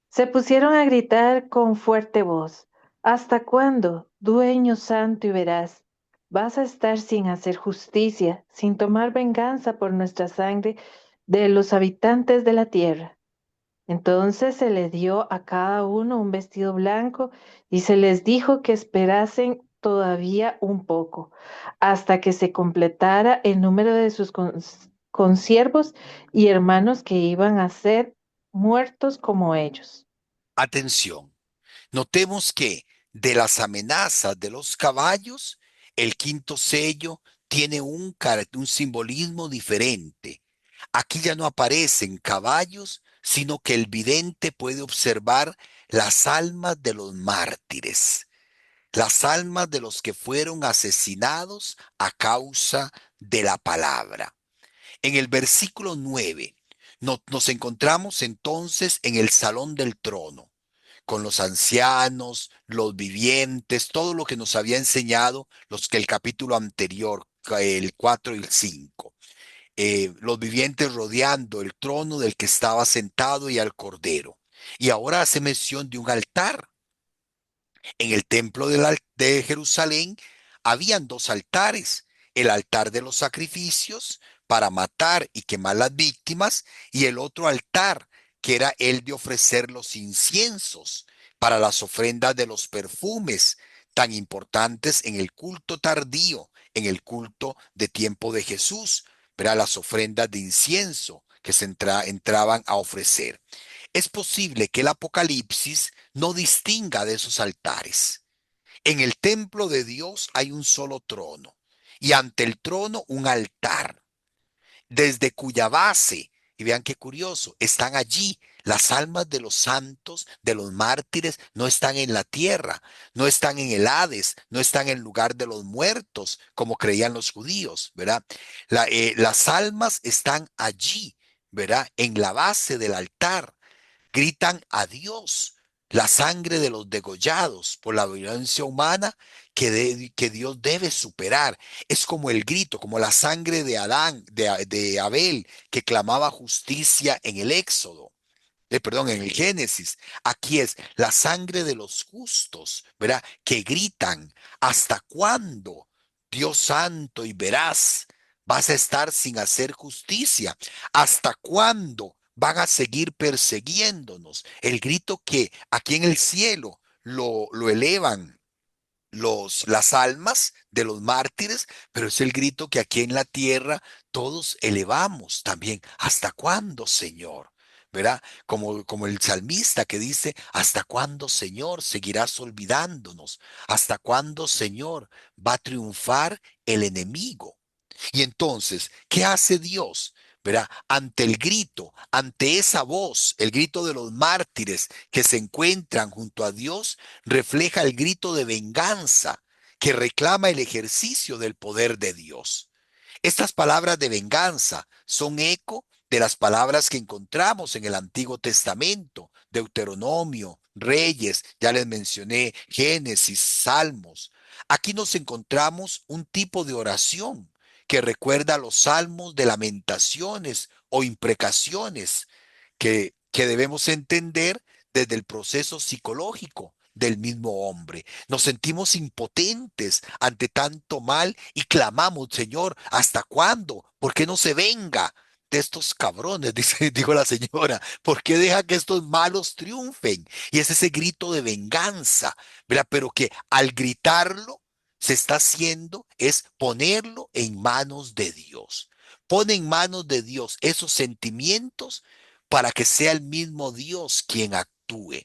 Se pusieron a gritar con fuerte voz: ¿Hasta cuándo, dueño santo y veraz, vas a estar sin hacer justicia, sin tomar venganza por nuestra sangre de los habitantes de la tierra? Entonces se le dio a cada uno un vestido blanco y se les dijo que esperasen todavía un poco, hasta que se completara el número de sus consiervos y hermanos que iban a ser muertos como ellos. Atención. Notemos que de las amenazas de los caballos, el quinto sello tiene un simbolismo diferente. Aquí ya no aparecen caballos, sino que el vidente puede observar las almas de los mártires, las almas de los que fueron asesinados a causa de la palabra. En el versículo 9 nos encontramos entonces en el salón del trono con los ancianos, los vivientes, todo lo que nos había enseñado los que el capítulo anterior, el 4 y el 5. Los vivientes rodeando el trono del que estaba sentado y al cordero. Y ahora hace mención de un altar. En el templo de Jerusalén habían 2 altares, el altar de los sacrificios para matar y quemar las víctimas y el otro altar que era el de ofrecer los inciensos para las ofrendas de los perfumes tan importantes en el culto tardío, en el culto de tiempo de Jesús, para las ofrendas de incienso que entraban a ofrecer. Es posible que el Apocalipsis no distinga de esos altares. En el templo de Dios hay un solo trono y ante el trono un altar, desde cuya base, y vean qué curioso, están allí. Las almas de los santos, de los mártires, no están en la tierra, no están en el Hades, no están en el lugar de los muertos, como creían los judíos, ¿verdad? Las almas están allí, ¿verdad? En la base del altar gritan a Dios la sangre de los degollados por la violencia humana que Dios debe superar. Es como el grito, como la sangre de Adán, de Abel, que clamaba justicia en el Éxodo. Perdón, en el Génesis. Aquí es la sangre de los justos, ¿verdad? Que gritan, ¿hasta cuándo? Dios santo y veraz, vas a estar sin hacer justicia. ¿Hasta cuándo van a seguir persiguiéndonos? El grito que aquí en el cielo lo elevan las almas de los mártires, pero es el grito que aquí en la tierra todos elevamos también. ¿Hasta cuándo, Señor? ¿Verdad? Como el salmista que dice, ¿hasta cuándo, Señor, seguirás olvidándonos? ¿Hasta cuándo, Señor, va a triunfar el enemigo? Y entonces, ¿qué hace Dios? ¿Verdad? Ante el grito, ante esa voz, el grito de los mártires que se encuentran junto a Dios, refleja el grito de venganza que reclama el ejercicio del poder de Dios. Estas palabras de venganza son eco de las palabras que encontramos en el Antiguo Testamento, Deuteronomio, Reyes, ya les mencioné, Génesis, Salmos. Aquí nos encontramos un tipo de oración que recuerda los salmos de lamentaciones o imprecaciones que debemos entender desde el proceso psicológico del mismo hombre. Nos sentimos impotentes ante tanto mal y clamamos, Señor, ¿hasta cuándo? ¿Por qué no se venga de estos cabrones? Dijo la señora. ¿Por qué deja que estos malos triunfen? Y es ese grito de venganza, ¿verdad? Pero que al gritarlo se está haciendo es ponerlo en manos de Dios. Pone en manos de Dios esos sentimientos para que sea el mismo Dios quien actúe,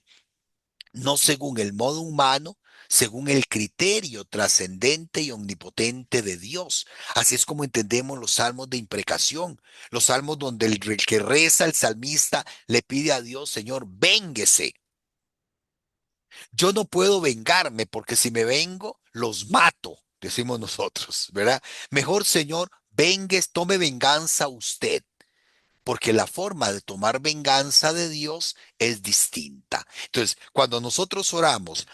no según el modo humano, según el criterio trascendente y omnipotente de Dios. Así es como entendemos los salmos de imprecación, los salmos donde el que reza, el salmista, le pide a Dios, Señor, vénguese. Yo no puedo vengarme porque si me vengo, los mato, decimos nosotros, ¿verdad? Mejor, Señor, vengues, tome venganza usted, porque la forma de tomar venganza de Dios es distinta. Entonces, cuando nosotros oramos,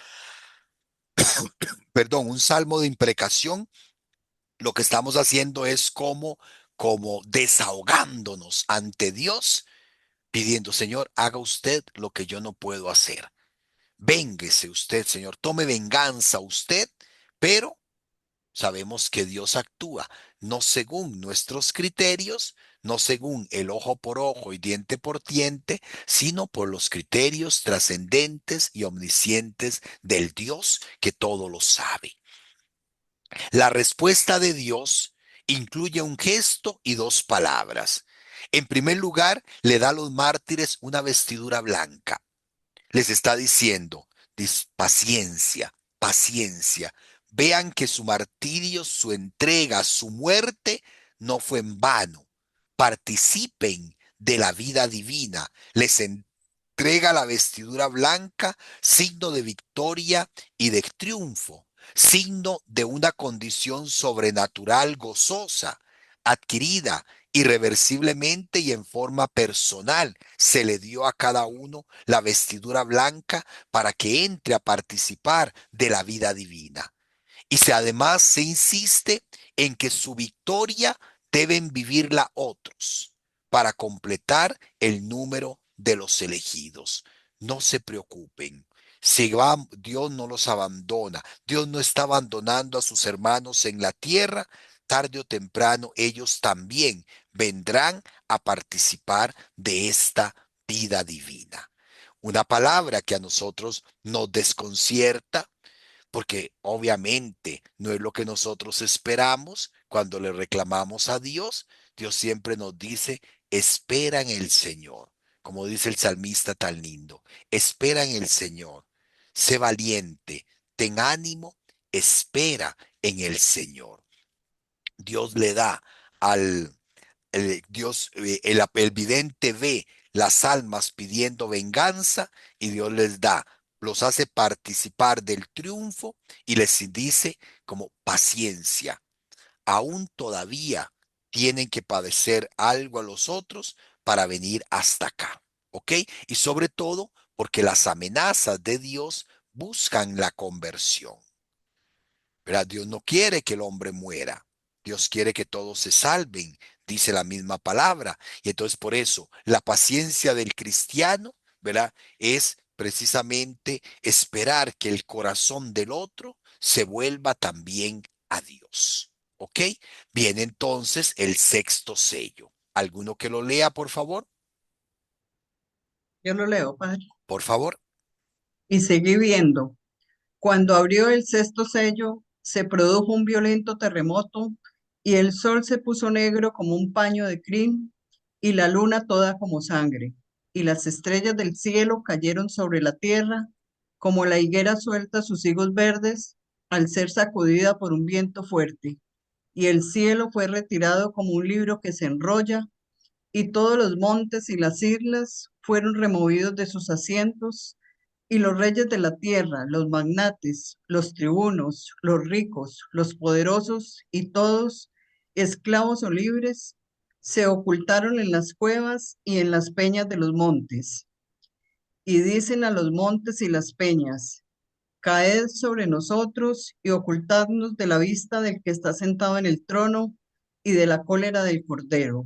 perdón, un salmo de imprecación, lo que estamos haciendo es como desahogándonos ante Dios, pidiendo, Señor, haga usted lo que yo no puedo hacer. Vénguese usted, Señor, tome venganza usted, pero sabemos que Dios actúa no según nuestros criterios, no según el ojo por ojo y diente por diente, sino por los criterios trascendentes y omniscientes del Dios que todo lo sabe. La respuesta de Dios incluye un gesto y dos palabras. En primer lugar, le da a los mártires una vestidura blanca. Les está diciendo, paciencia, paciencia. Vean que su martirio, su entrega, su muerte no fue en vano. Participen de la vida divina. Les entrega la vestidura blanca, signo de victoria y de triunfo, signo de una condición sobrenatural gozosa, adquirida irreversiblemente y en forma personal. Se le dio a cada uno la vestidura blanca para que entre a participar de la vida divina. Y si además se insiste en que su victoria deben vivirla otros para completar el número de los elegidos. No se preocupen. Si van, Dios no los abandona. Dios no está abandonando a sus hermanos en la tierra. Tarde o temprano ellos también vendrán a participar de esta vida divina. Una palabra que a nosotros nos desconcierta porque obviamente no es lo que nosotros esperamos cuando le reclamamos a Dios. Dios siempre nos dice, espera en el Señor, como dice el salmista tan lindo, espera en el Señor, sé valiente, ten ánimo, espera en el Señor. Dios le da al Dios, el vidente ve las almas pidiendo venganza y Dios les da, los hace participar del triunfo y les dice como paciencia, aún todavía tienen que padecer algo a los otros para venir hasta acá, ¿ok? Y sobre todo porque las amenazas de Dios buscan la conversión. ¿Verdad? Dios no quiere que el hombre muera. Dios quiere que todos se salven, dice la misma palabra. Y entonces por eso la paciencia del cristiano, ¿verdad? Es precisamente esperar que el corazón del otro se vuelva también a Dios. ¿Ok? Viene entonces el sexto sello. ¿Alguno que lo lea, por favor? Yo lo leo, padre. Por favor. Y seguí viendo. Cuando abrió el sexto sello, se produjo un violento terremoto y el sol se puso negro como un paño de crin y la luna toda como sangre. Y las estrellas del cielo cayeron sobre la tierra como la higuera suelta sus higos verdes al ser sacudida por un viento fuerte. Y el cielo fue retirado como un libro que se enrolla y todos los montes y las islas fueron removidos de sus asientos y los reyes de la tierra, los magnates, los tribunos, los ricos, los poderosos y todos, esclavos o libres, se ocultaron en las cuevas y en las peñas de los montes. Y dicen a los montes y las peñas, caed sobre nosotros y ocultadnos de la vista del que está sentado en el trono y de la cólera del Cordero,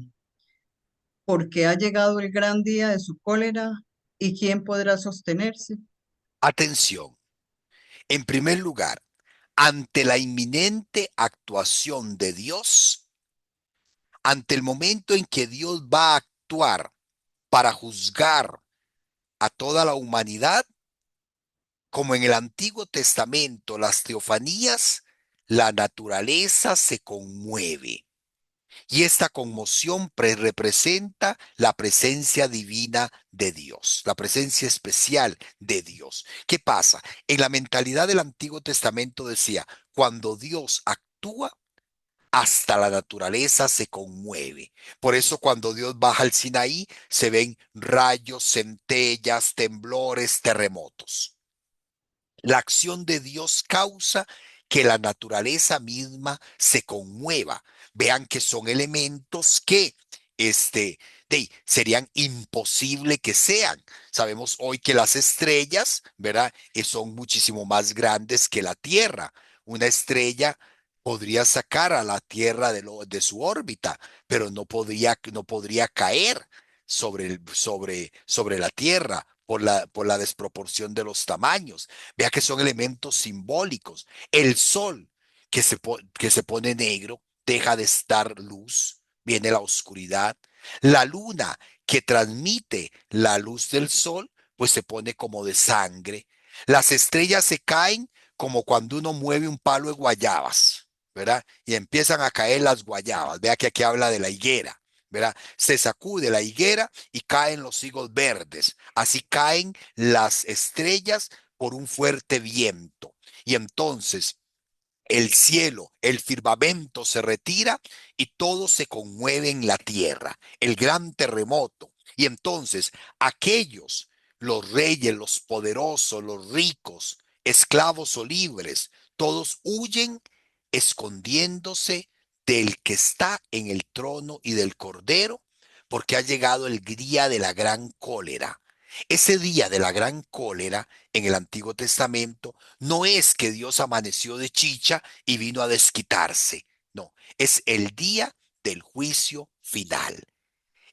porque ha llegado el gran día de su cólera, ¿y quién podrá sostenerse? Atención. En primer lugar, ante la inminente actuación de Dios, ante el momento en que Dios va a actuar para juzgar a toda la humanidad, como en el Antiguo Testamento, las teofanías, la naturaleza se conmueve. Y esta conmoción representa la presencia divina de Dios, la presencia especial de Dios. ¿Qué pasa? En la mentalidad del Antiguo Testamento decía, cuando Dios actúa, hasta la naturaleza se conmueve. Por eso cuando Dios baja al Sinaí, se ven rayos, centellas, temblores, terremotos. La acción de Dios causa que la naturaleza misma se conmueva. Vean que son elementos que serían imposible que sean. Sabemos hoy que las estrellas, ¿verdad? Son muchísimo más grandes que la Tierra. Una estrella podría sacar a la Tierra de su órbita, pero no podría caer sobre la Tierra por la desproporción de los tamaños. Vea que son elementos simbólicos. El sol que se pone negro deja de estar luz, viene la oscuridad. La luna que transmite la luz del sol, pues se pone como de sangre. Las estrellas se caen como cuando uno mueve un palo de guayabas, ¿verdad? Y empiezan a caer las guayabas. Vea que aquí habla de la higuera, ¿verdad? Se sacude la higuera y caen los higos verdes. Así caen las estrellas por un fuerte viento. Y entonces el cielo, el firmamento se retira y todo se conmueve en la tierra, el gran terremoto. Y entonces aquellos, los reyes, los poderosos, los ricos, esclavos o libres, todos huyen escondiéndose del que está en el trono y del cordero, porque ha llegado el día de la gran cólera. Ese día de la gran cólera en el Antiguo Testamento no es que Dios amaneció de chicha y vino a desquitarse. No, es el día del juicio final,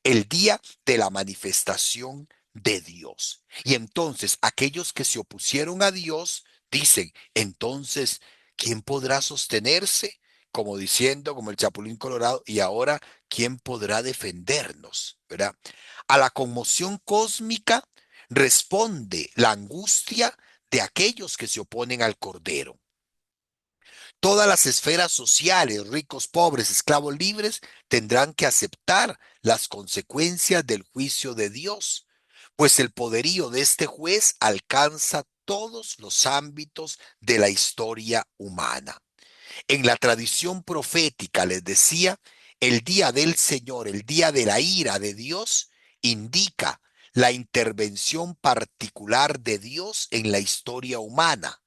el día de la manifestación de Dios. Y entonces aquellos que se opusieron a Dios dicen, entonces, ¿quién podrá sostenerse? Como diciendo, como el Chapulín Colorado, y ahora, ¿quién podrá defendernos? ¿Verdad? A la conmoción cósmica responde la angustia de aquellos que se oponen al Cordero. Todas las esferas sociales, ricos, pobres, esclavos, libres, tendrán que aceptar las consecuencias del juicio de Dios, pues el poderío de este juez alcanza todos los ámbitos de la historia humana. En la tradición profética les decía, el día del Señor, el día de la ira de Dios, indica la intervención particular de Dios en la historia humana,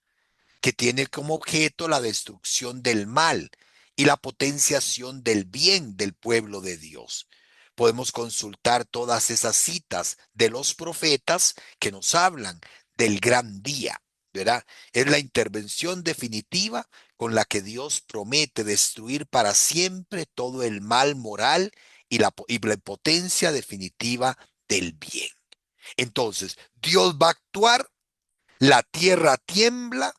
que tiene como objeto la destrucción del mal y la potenciación del bien del pueblo de Dios. Podemos consultar todas esas citas de los profetas que nos hablan del gran día, ¿verdad? Es la intervención definitiva con la que Dios promete destruir para siempre todo el mal moral y la potencia definitiva del bien. Entonces, Dios va a actuar, la tierra tiembla,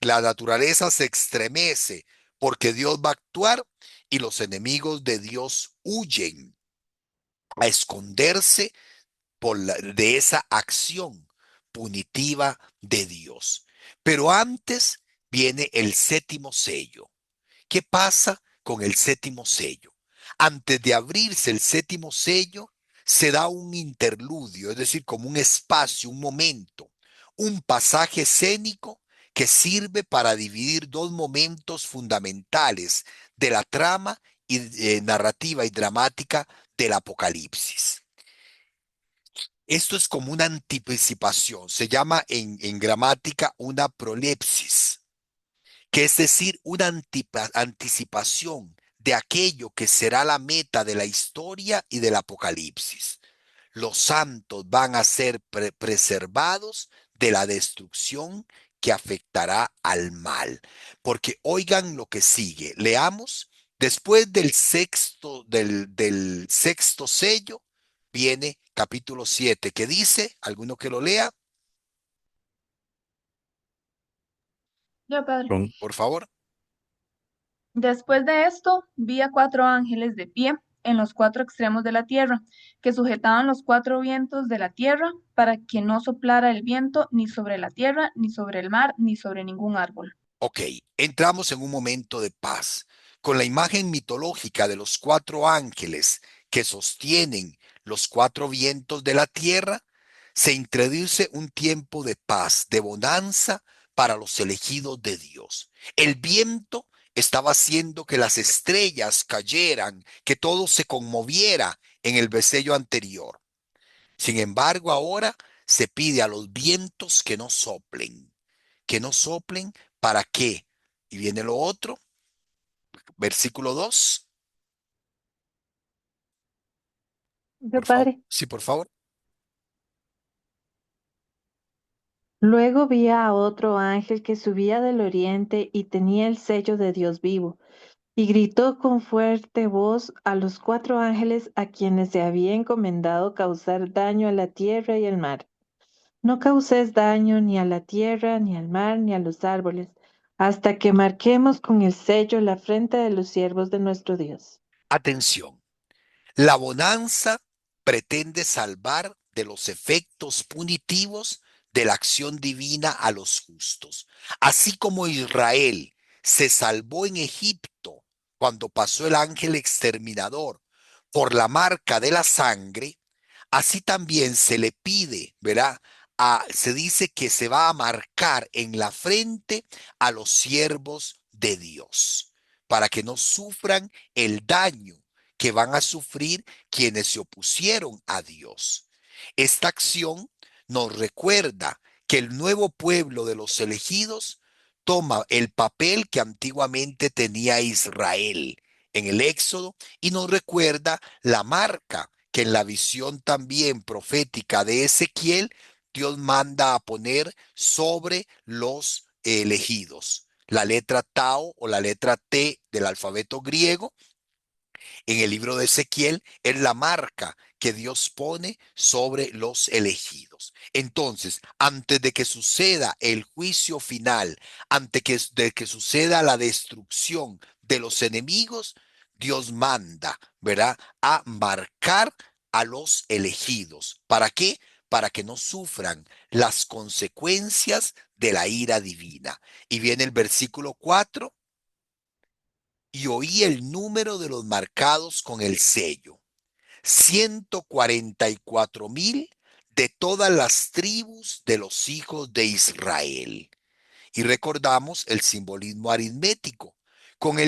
la naturaleza se estremece porque Dios va a actuar y los enemigos de Dios huyen a esconderse de esa acción punitiva de Dios. Pero antes viene el séptimo sello. ¿Qué pasa con el séptimo sello? Antes de abrirse el séptimo sello, se da un interludio, es decir, como un espacio, un momento, un pasaje escénico que sirve para dividir dos momentos fundamentales de la trama narrativa y dramática del Apocalipsis. Esto es como una anticipación, se llama en gramática una prolepsis, que es decir, una anticipación de aquello que será la meta de la historia y del Apocalipsis. Los santos van a ser preservados de la destrucción que afectará al mal. Porque oigan lo que sigue. Leamos. Después del sexto sello, viene capítulo 7, que dice, ¿alguno que lo lea? Ya, padre. Con- Por favor. Después de esto, vi a cuatro ángeles de pie en los cuatro extremos de la tierra, que sujetaban los cuatro vientos de la tierra para que no soplara el viento ni sobre la tierra, ni sobre el mar, ni sobre ningún árbol. Ok, entramos en un momento de paz. Con la imagen mitológica de los cuatro ángeles que sostienen los cuatro vientos de la tierra, se introduce un tiempo de paz, de bonanza para los elegidos de Dios. El viento estaba haciendo que las estrellas cayeran, que todo se conmoviera en el besello anterior. Sin embargo, ahora se pide a los vientos que no soplen. ¿Que no soplen para qué? Y viene lo otro, versículo 2, Yo, por favor. padre. Sí, por favor. Luego vi a otro ángel que subía del oriente y tenía el sello de Dios vivo, y gritó con fuerte voz a los cuatro ángeles a quienes se había encomendado causar daño a la tierra y al mar. No causes daño ni a la tierra, ni al mar, ni a los árboles, hasta que marquemos con el sello la frente de los siervos de nuestro Dios. Atención. La bonanza pretende salvar de los efectos punitivos de la acción divina a los justos. Así como Israel se salvó en Egipto cuando pasó el ángel exterminador por la marca de la sangre, así también se le pide, ¿verdad? Se dice que se va a marcar en la frente a los siervos de Dios para que no sufran el daño que van a sufrir quienes se opusieron a Dios. Esta acción nos recuerda que el nuevo pueblo de los elegidos toma el papel que antiguamente tenía Israel en el Éxodo y nos recuerda la marca que en la visión también profética de Ezequiel Dios manda a poner sobre los elegidos. La letra Tau o la letra T del alfabeto griego en el libro de Ezequiel es la marca que Dios pone sobre los elegidos. Entonces, antes de que suceda el juicio final, de que suceda la destrucción de los enemigos, Dios manda, ¿verdad?, a marcar a los elegidos. ¿Para qué? Para que no sufran las consecuencias de la ira divina. Y viene el versículo 4 y oí el número de los marcados con el sello. 144,000 de todas las tribus de los hijos de Israel. Y recordamos el simbolismo aritmético, con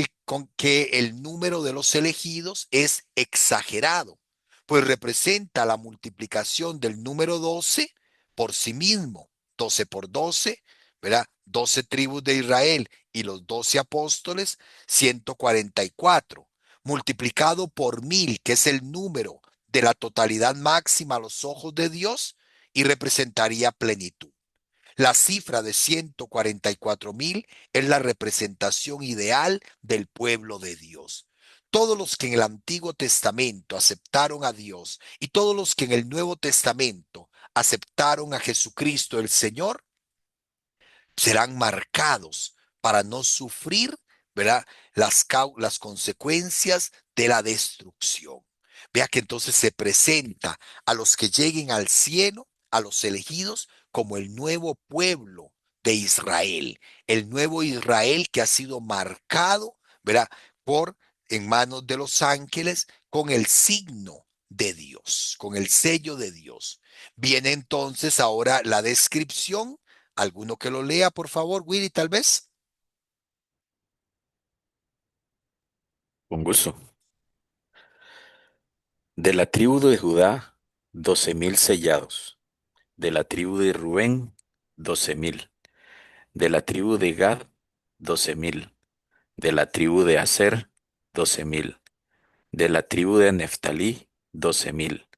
que el número de los elegidos es exagerado, pues representa la multiplicación del número 12 por sí mismo. 12 por 12, ¿verdad? 12 tribus de Israel y los 12 apóstoles, 144, multiplicado por 1000, que es el número de la totalidad máxima a los ojos de Dios y representaría plenitud. La cifra de 144,000 es la representación ideal del pueblo de Dios. Todos los que en el Antiguo Testamento aceptaron a Dios y todos los que en el Nuevo Testamento aceptaron a Jesucristo el Señor serán marcados para no sufrir ¿verdad? Las consecuencias de la destrucción. Vea que entonces se presenta a los que lleguen al cielo, a los elegidos, como el nuevo pueblo de Israel, el nuevo Israel que ha sido marcado, ¿verdad? Por en manos de los ángeles con el signo de Dios, con el sello de Dios. Viene entonces ahora la descripción. ¿Alguno que lo lea, por favor, Willy, tal vez? Con gusto. De la tribu de Judá, 12,000 sellados. De la tribu de Rubén, 12,000. De la tribu de Gad, 12,000. De la tribu de Aser, 12,000. De la tribu de Neftalí, 12,000.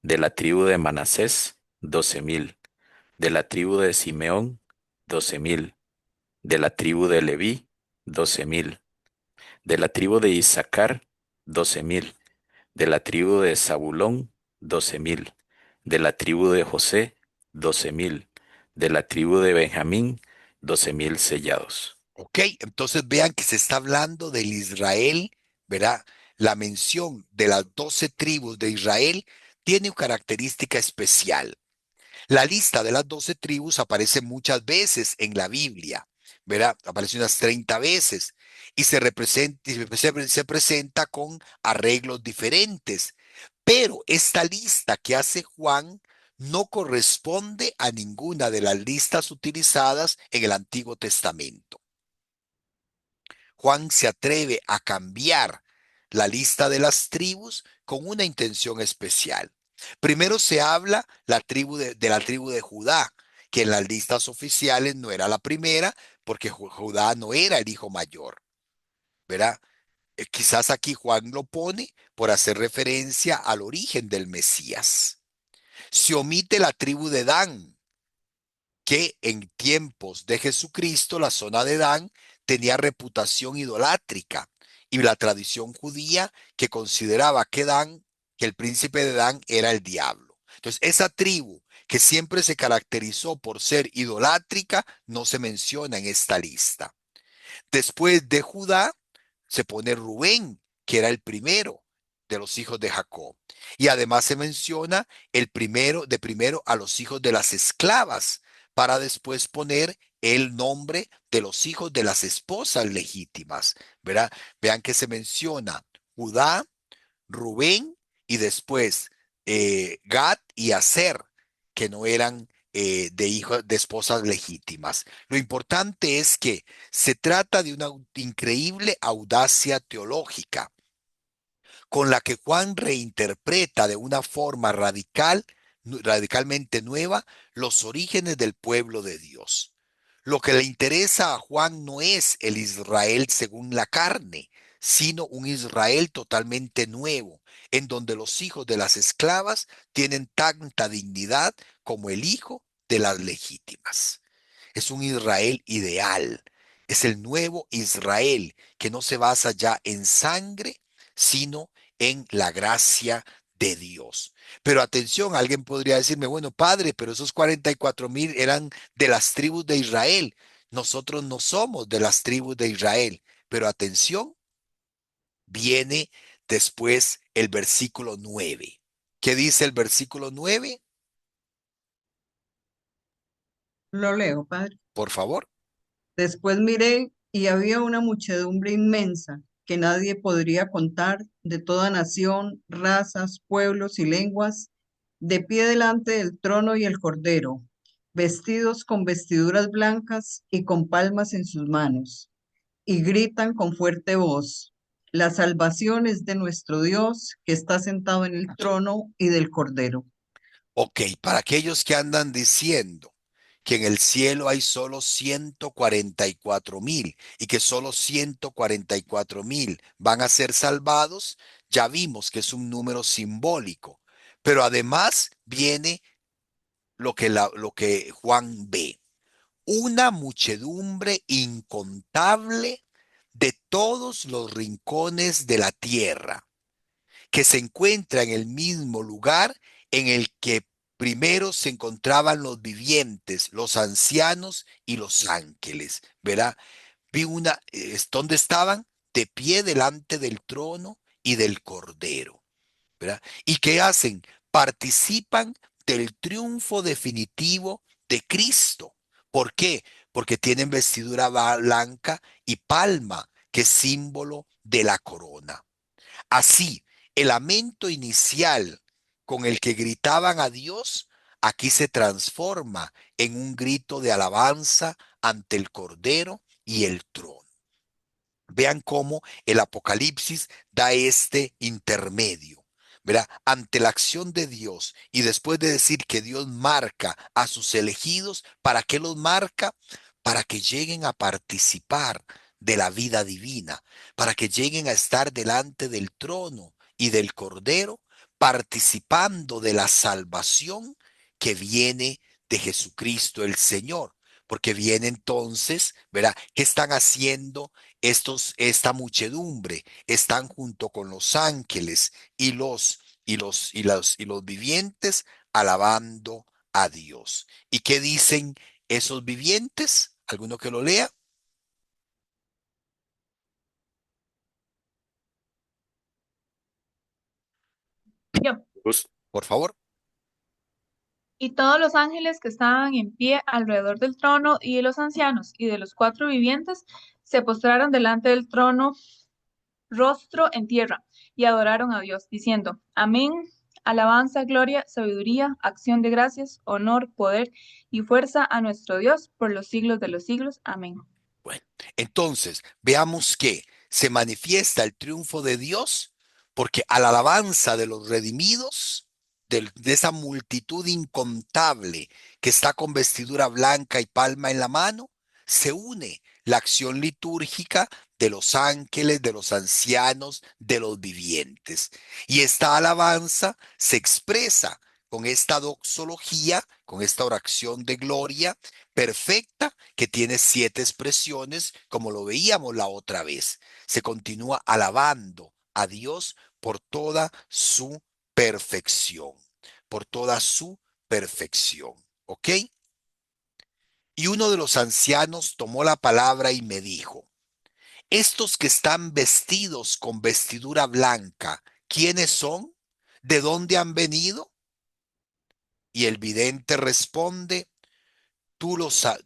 De la tribu de Manasés, 12,000. De la tribu de Simeón, 12,000. De la tribu de Leví, 12,000. De la tribu de Isaacar, 12,000. De la tribu de Zabulón, 12,000. De la tribu de José, 12,000. De la tribu de Benjamín, 12,000 sellados. Ok, entonces vean que se está hablando del Israel, ¿verdad? La mención de las 12 tribus de Israel tiene una característica especial. La lista de las 12 tribus aparece muchas veces en la Biblia, ¿verdad? Aparece unas 30 veces y se presenta con arreglos diferentes. Pero esta lista que hace Juan no corresponde a ninguna de las listas utilizadas en el Antiguo Testamento. Juan se atreve a cambiar la lista de las tribus con una intención especial. Primero se habla de la tribu de Judá, que en las listas oficiales no era la primera, porque Judá no era el hijo mayor, ¿verdad? Quizás aquí Juan lo pone por hacer referencia al origen del Mesías. Se omite la tribu de Dan, que en tiempos de Jesucristo la zona de Dan tenía reputación idolátrica y la tradición judía que consideraba que el príncipe de Dan era el diablo. Entonces, esa tribu que siempre se caracterizó por ser idolátrica no se menciona en esta lista. Después de Judá se pone Rubén, que era el primero de los hijos de Jacob. Y además se menciona de primero a los hijos de las esclavas, para después poner el nombre de los hijos de las esposas legítimas, ¿verdad? Vean que se menciona Judá, Rubén y después Gad y Aser, que no eran de hijos de esposas legítimas. Lo importante es que se trata de una increíble audacia teológica con la que Juan reinterpreta de una forma radicalmente nueva los orígenes del pueblo de Dios. Lo que le interesa a Juan no es el Israel según la carne, sino un Israel totalmente nuevo, en donde los hijos de las esclavas tienen tanta dignidad como el hijo de las legítimas. Es un Israel ideal. Es el nuevo Israel que no se basa ya en sangre, sino en la gracia de Dios. Pero atención, alguien podría decirme, bueno, padre, pero esos 44,000 eran de las tribus de Israel. Nosotros no somos de las tribus de Israel. Pero atención, viene después el versículo 9. ¿Qué dice el versículo 9? Lo leo, padre. Por favor. Después miré y había una muchedumbre inmensa que nadie podría contar, de toda nación, razas, pueblos y lenguas, de pie delante del trono y el cordero, vestidos con vestiduras blancas y con palmas en sus manos, y gritan con fuerte voz: la salvación es de nuestro Dios, que está sentado en el trono, y del cordero. Ok, para aquellos que andan diciendo que en el cielo hay solo 144,000 y que solo 144,000 van a ser salvados, ya vimos que es un número simbólico. Pero además viene lo que Juan ve, una muchedumbre incontable de todos los rincones de la tierra que se encuentra en el mismo lugar en el que primero se encontraban los vivientes, los ancianos y los ángeles, ¿verdad? Vi ¿dónde estaban? De pie delante del trono y del Cordero, ¿verdad? ¿Y qué hacen? Participan del triunfo definitivo de Cristo. ¿Por qué? Porque tienen vestidura blanca y palma, que es símbolo de la corona. Así, el lamento inicial con el que gritaban a Dios, aquí se transforma en un grito de alabanza ante el Cordero y el trono. Vean cómo el Apocalipsis da este intermedio, ¿verdad? Ante la acción de Dios y después de decir que Dios marca a sus elegidos, ¿para qué los marca? Para que lleguen a participar de la vida divina, para que lleguen a estar delante del trono y del Cordero, participando de la salvación que viene de Jesucristo el Señor. Porque viene entonces, ¿verdad? ¿Qué están haciendo esta muchedumbre? Están junto con los ángeles y los vivientes alabando a Dios. ¿Y qué dicen esos vivientes? ¿Alguno que lo lea? Yo. Jus- Por favor. Y todos los ángeles que estaban en pie alrededor del trono y de los ancianos y de los cuatro vivientes se postraron delante del trono, rostro en tierra, y adoraron a Dios, diciendo, Amén, alabanza, gloria, sabiduría, acción de gracias, honor, poder y fuerza a nuestro Dios por los siglos de los siglos. Amén. Bueno, entonces veamos que se manifiesta el triunfo de Dios porque a la alabanza de los redimidos, de esa multitud incontable que está con vestidura blanca y palma en la mano, se une la acción litúrgica de los ángeles, de los ancianos, de los vivientes. Y esta alabanza se expresa con esta doxología, con esta oración de gloria perfecta que tiene 7 expresiones, como lo veíamos la otra vez. Se continúa alabando a Dios por toda su perfección, por toda su perfección. ¿Ok? Y uno de los ancianos tomó la palabra y me dijo, estos que están vestidos con vestidura blanca, ¿quiénes son? ¿De dónde han venido? Y el vidente responde, tú lo sabes.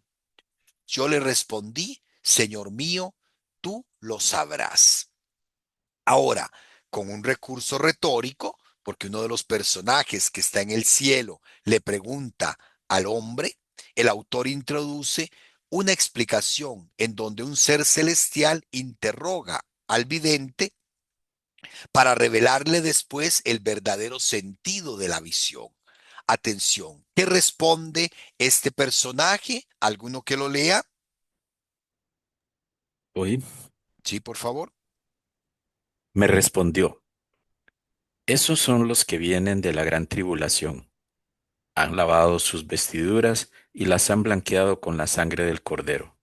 Yo le respondí, Señor mío, tú lo sabrás. Ahora, con un recurso retórico, porque uno de los personajes que está en el cielo le pregunta al hombre, el autor introduce una explicación en donde un ser celestial interroga al vidente para revelarle después el verdadero sentido de la visión. Atención, ¿qué responde este personaje? ¿Alguno que lo lea? Hoy Sí, por favor. me respondió, esos son los que vienen de la gran tribulación. Han lavado sus vestiduras y las han blanqueado con la sangre del Cordero.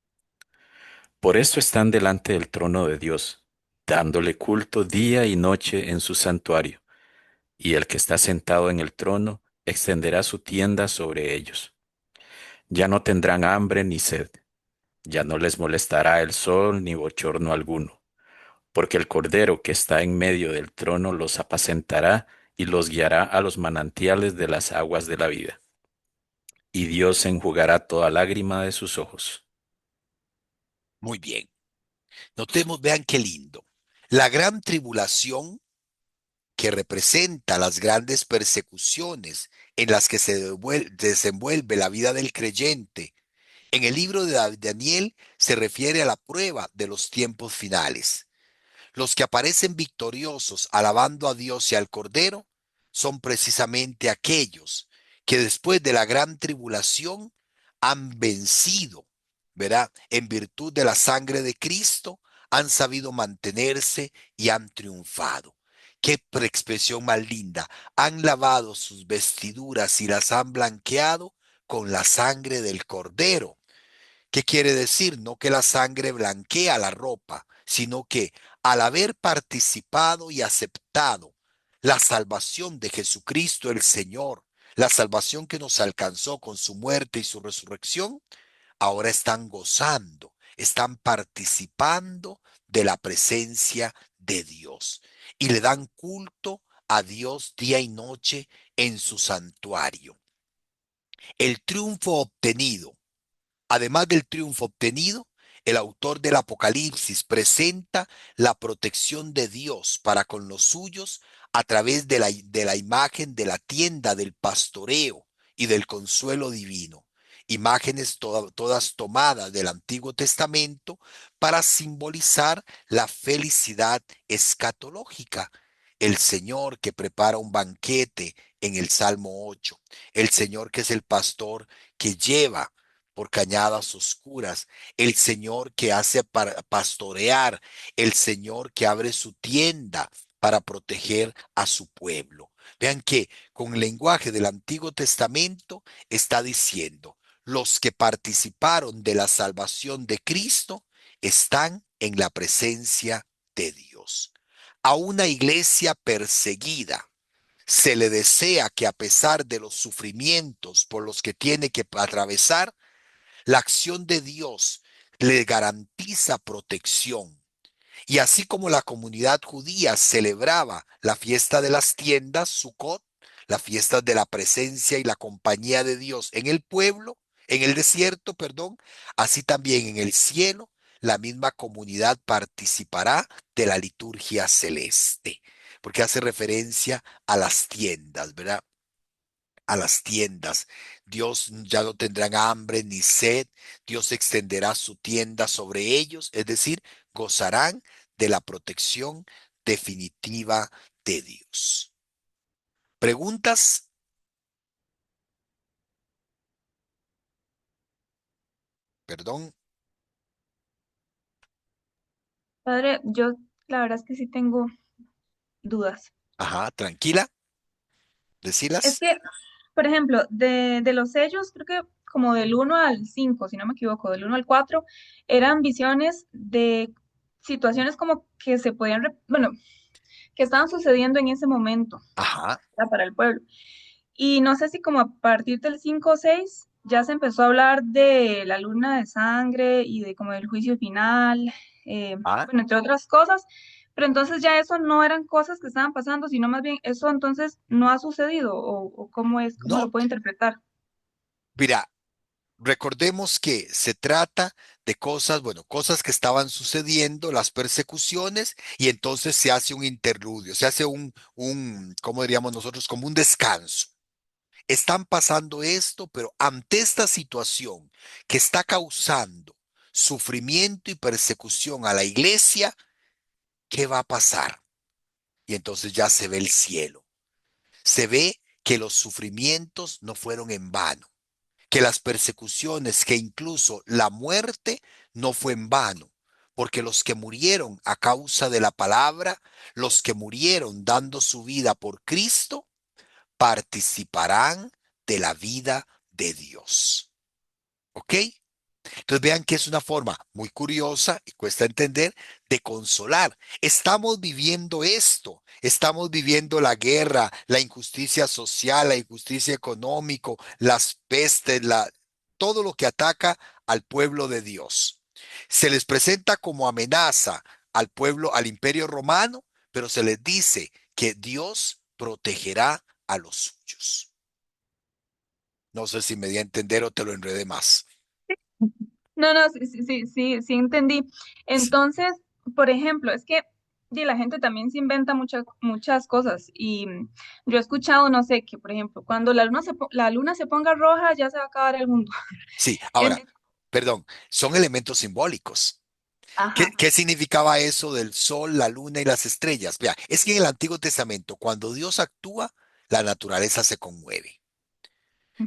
Por eso están delante del trono de Dios, dándole culto día y noche en su santuario, y el que está sentado en el trono extenderá su tienda sobre ellos. Ya no tendrán hambre ni sed, ya no les molestará el sol ni bochorno alguno, porque el Cordero que está en medio del trono los apacentará y los guiará a los manantiales de las aguas de la vida. Y Dios enjugará toda lágrima de sus ojos. Muy bien. Notemos, vean qué lindo. La gran tribulación que representa las grandes persecuciones en las que se desenvuelve la vida del creyente. En el libro de Daniel se refiere a la prueba de los tiempos finales. Los que aparecen victoriosos alabando a Dios y al Cordero son precisamente aquellos que después de la gran tribulación han vencido, ¿verdad? En virtud de la sangre de Cristo, han sabido mantenerse y han triunfado. Qué expresión más linda. Han lavado sus vestiduras y las han blanqueado con la sangre del Cordero. ¿Qué quiere decir? No que la sangre blanquea la ropa, sino que al haber participado y aceptado la salvación de Jesucristo el Señor, la salvación que nos alcanzó con su muerte y su resurrección, ahora están gozando, están participando de la presencia de Dios y le dan culto a Dios día y noche en su santuario. El triunfo obtenido, además del triunfo obtenido, el autor del Apocalipsis presenta la protección de Dios para con los suyos a través de la imagen de la tienda del pastoreo y del consuelo divino. Imágenes todas tomadas del Antiguo Testamento para simbolizar la felicidad escatológica. El Señor que prepara un banquete en el Salmo 8. El Señor que es el pastor que lleva por cañadas oscuras, el Señor que hace para pastorear, el Señor que abre su tienda para proteger a su pueblo. Vean que con el lenguaje del Antiguo Testamento está diciendo, los que participaron de la salvación de Cristo están en la presencia de Dios. A una iglesia perseguida se le desea que a pesar de los sufrimientos por los que tiene que atravesar, la acción de Dios le garantiza protección. Y así como la comunidad judía celebraba la fiesta de las tiendas, Sukkot, la fiesta de la presencia y la compañía de Dios en el pueblo, en el desierto, perdón, así también en el cielo, la misma comunidad participará de la liturgia celeste, porque hace referencia a las tiendas, ¿verdad? A las tiendas. Dios ya no tendrán hambre ni sed. Dios extenderá su tienda sobre ellos, es decir, gozarán de la protección definitiva de Dios. ¿Preguntas? Perdón. Padre, yo la verdad es que sí tengo dudas. Ajá, tranquila. Es Decilas. que, por ejemplo, de los sellos, creo que como del 1 al 5, si no me equivoco, del 1 al 4, eran visiones de situaciones como que se podían, bueno, que estaban sucediendo en ese momento, Ajá. ¿verdad? Para el pueblo. Y no sé si como a partir del 5 o 6 ya se empezó a hablar de la luna de sangre y de como del juicio final, Ah, bueno, entre otras cosas, pero entonces ya eso no eran cosas que estaban pasando, sino más bien eso entonces no ha sucedido o cómo es, cómo lo no. puedo interpretar. Mira, recordemos que se trata de cosas, bueno, cosas que estaban sucediendo, las persecuciones, y entonces se hace un interludio, se hace ¿cómo diríamos nosotros? Como un descanso. Están pasando esto, pero ante esta situación que está causando sufrimiento y persecución a la iglesia, ¿qué va a pasar? Y entonces ya se ve el cielo. Se ve que los sufrimientos no fueron en vano, que las persecuciones, que incluso la muerte no fue en vano, porque los que murieron a causa de la palabra, los que murieron dando su vida por Cristo, participarán de la vida de Dios. ¿Ok? Entonces vean que es una forma muy curiosa y cuesta entender de consolar. Estamos viviendo esto, estamos viviendo la guerra, la injusticia social, la injusticia económica, las pestes, todo lo que ataca al pueblo de Dios. Se les presenta como amenaza al pueblo, al imperio romano, pero se les dice que Dios protegerá a los suyos. No sé si me di a entender o te lo enredé más. No, no, sí, sí, sí, sí, sí entendí. Entonces, por ejemplo, es que y la gente también se inventa muchas cosas y yo he escuchado, no sé, que por ejemplo, cuando la luna se ponga roja ya se va a acabar el mundo. Sí, ahora, En- perdón, son elementos simbólicos. Ajá. ¿Qué significaba eso del sol, la luna y las estrellas? Vea, es que en el Antiguo Testamento, cuando Dios actúa, la naturaleza se conmueve.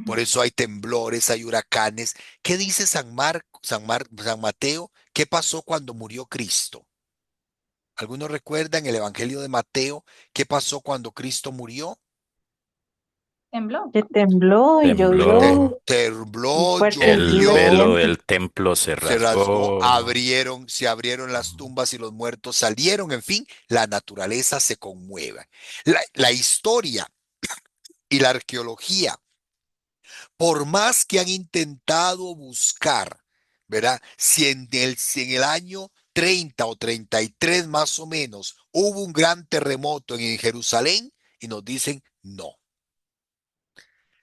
Por Ujú. eso hay temblores, hay huracanes. ¿Qué dice San Mateo? ¿Qué pasó cuando murió Cristo? ¿Algunos recuerdan el Evangelio de Mateo? ¿Qué pasó cuando Cristo murió? Tembló. Que tembló y Tembló, llovió Tembló, fuertes el lluvias y velo llovió, vientos. del templo se se rasgó, rasgó. se abrieron las tumbas y los muertos salieron, en fin, la naturaleza se conmueve. La historia y la arqueología, por más que han intentado buscar ¿verdad? Si en el año 30 o 33 más o menos hubo un gran terremoto en Jerusalén y nos dicen no.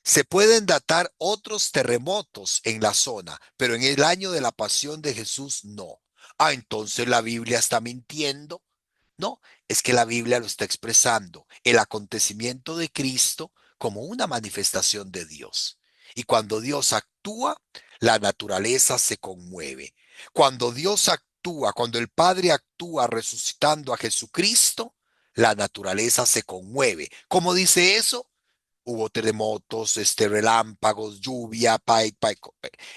Se pueden datar otros terremotos en la zona, pero en el año de la pasión de Jesús no. Ah, entonces la Biblia está mintiendo. No, es que la Biblia lo está expresando, el acontecimiento de Cristo como una manifestación de Dios. Y cuando Dios actúa, la naturaleza se conmueve. Cuando Dios actúa, cuando el Padre actúa resucitando a Jesucristo, la naturaleza se conmueve. ¿Cómo dice eso? Hubo terremotos, relámpagos, lluvia,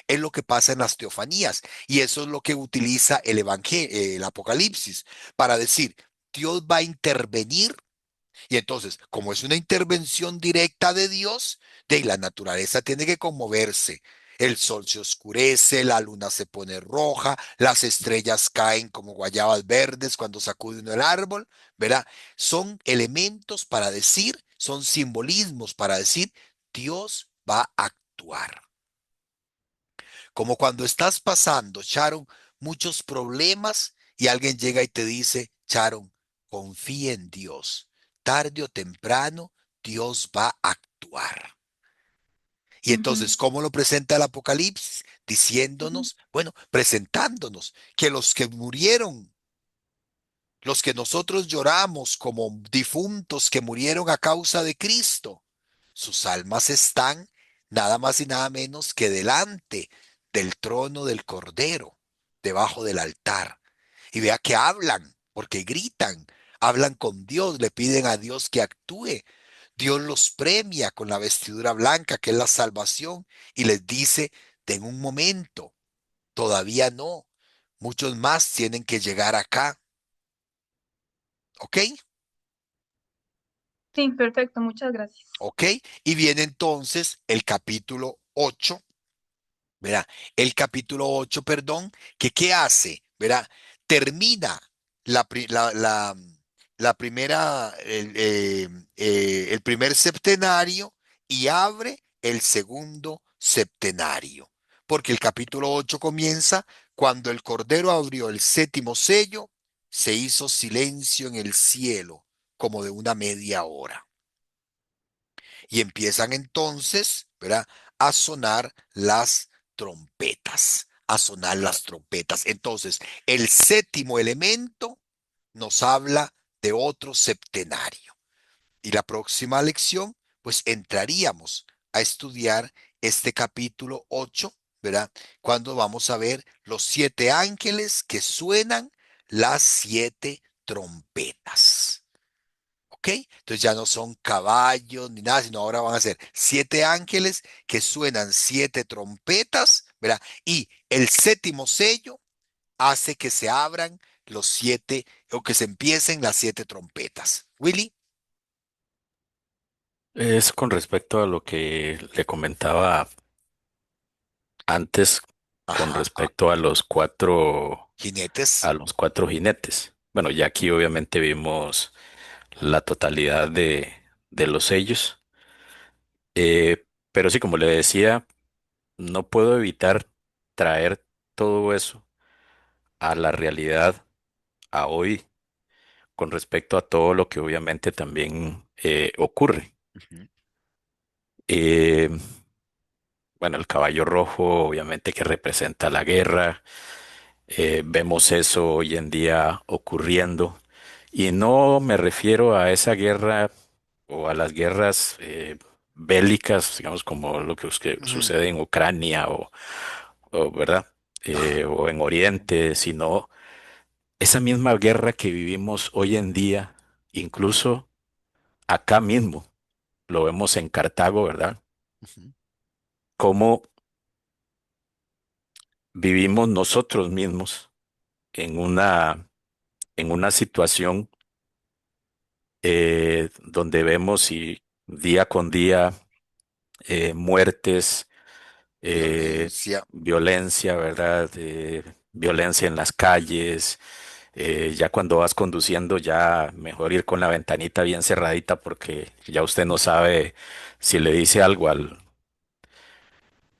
es lo que pasa en las teofanías. Y eso es lo que utiliza el evangelio, el Apocalipsis, para decir, Dios va a intervenir. Y entonces, como es una intervención directa de Dios, de la naturaleza tiene que conmoverse. El sol se oscurece, la luna se pone roja, las estrellas caen como guayabas verdes cuando sacude uno el árbol, ¿verdad? Son elementos para decir, son simbolismos para decir, Dios va a actuar. Como cuando estás pasando, Sharon, muchos problemas y alguien llega y te dice, Sharon, confía en Dios. Tarde o temprano, Dios va a actuar. Y Ujú. entonces, ¿cómo lo presenta el Apocalipsis? Diciéndonos, bueno, presentándonos que los que murieron, los que nosotros lloramos como difuntos que murieron a causa de Cristo, sus almas están nada más y nada menos que delante del trono del Cordero, debajo del altar. Y vea que hablan, porque gritan, hablan con Dios, le piden a Dios que actúe. Dios los premia con la vestidura blanca, que es la salvación, y les dice, ten un momento, todavía no, muchos más tienen que llegar acá, ¿ok? Sí, perfecto, muchas gracias. ¿Ok? Y viene entonces el capítulo 8, ¿verdad? El capítulo 8, perdón, que ¿qué hace? ¿Verdad? Termina la, pri- la primera, el primer septenario y abre el segundo septenario. Porque el capítulo 8 comienza cuando el Cordero abrió el séptimo sello, se hizo silencio en el cielo, como de una media hora. Y empiezan entonces, ¿verdad? A sonar las trompetas, a sonar las trompetas. Entonces, el séptimo elemento nos habla de otro septenario. Y la próxima lección, pues entraríamos a estudiar este capítulo 8, ¿verdad? Cuando vamos a ver los 7 ángeles que suenan las 7 trompetas. ¿Ok? Entonces ya no son caballos ni nada, sino ahora van a ser 7 ángeles que suenan 7 trompetas, ¿verdad? Y el séptimo sello hace que se abran los 7 o que se empiecen las 7 trompetas. Willy. Es con respecto a lo que le comentaba antes, con Ajá. respecto Jinetes. a los cuatro jinetes. Bueno, ya aquí obviamente vimos la totalidad de los sellos. Pero sí, como le decía, no puedo evitar traer todo eso a la realidad, a hoy, con respecto a todo lo que obviamente también ocurre. Ujú, Eh, bueno, el caballo rojo, obviamente que representa la guerra. Vemos eso hoy en día ocurriendo. Y no me refiero a esa guerra o a las guerras bélicas, digamos, como lo que ujú, sucede en Ucrania ¿verdad? O en Oriente, sino esa misma guerra que vivimos hoy en día, incluso acá mismo, lo vemos en Cartago, ¿verdad? ujú, Cómo vivimos nosotros mismos en en una situación donde vemos y día con día muertes, eh, violencia. violencia, ¿verdad? Violencia en las calles. Ya cuando vas conduciendo, ya mejor ir con la ventanita bien cerradita porque ya usted no sabe si le dice algo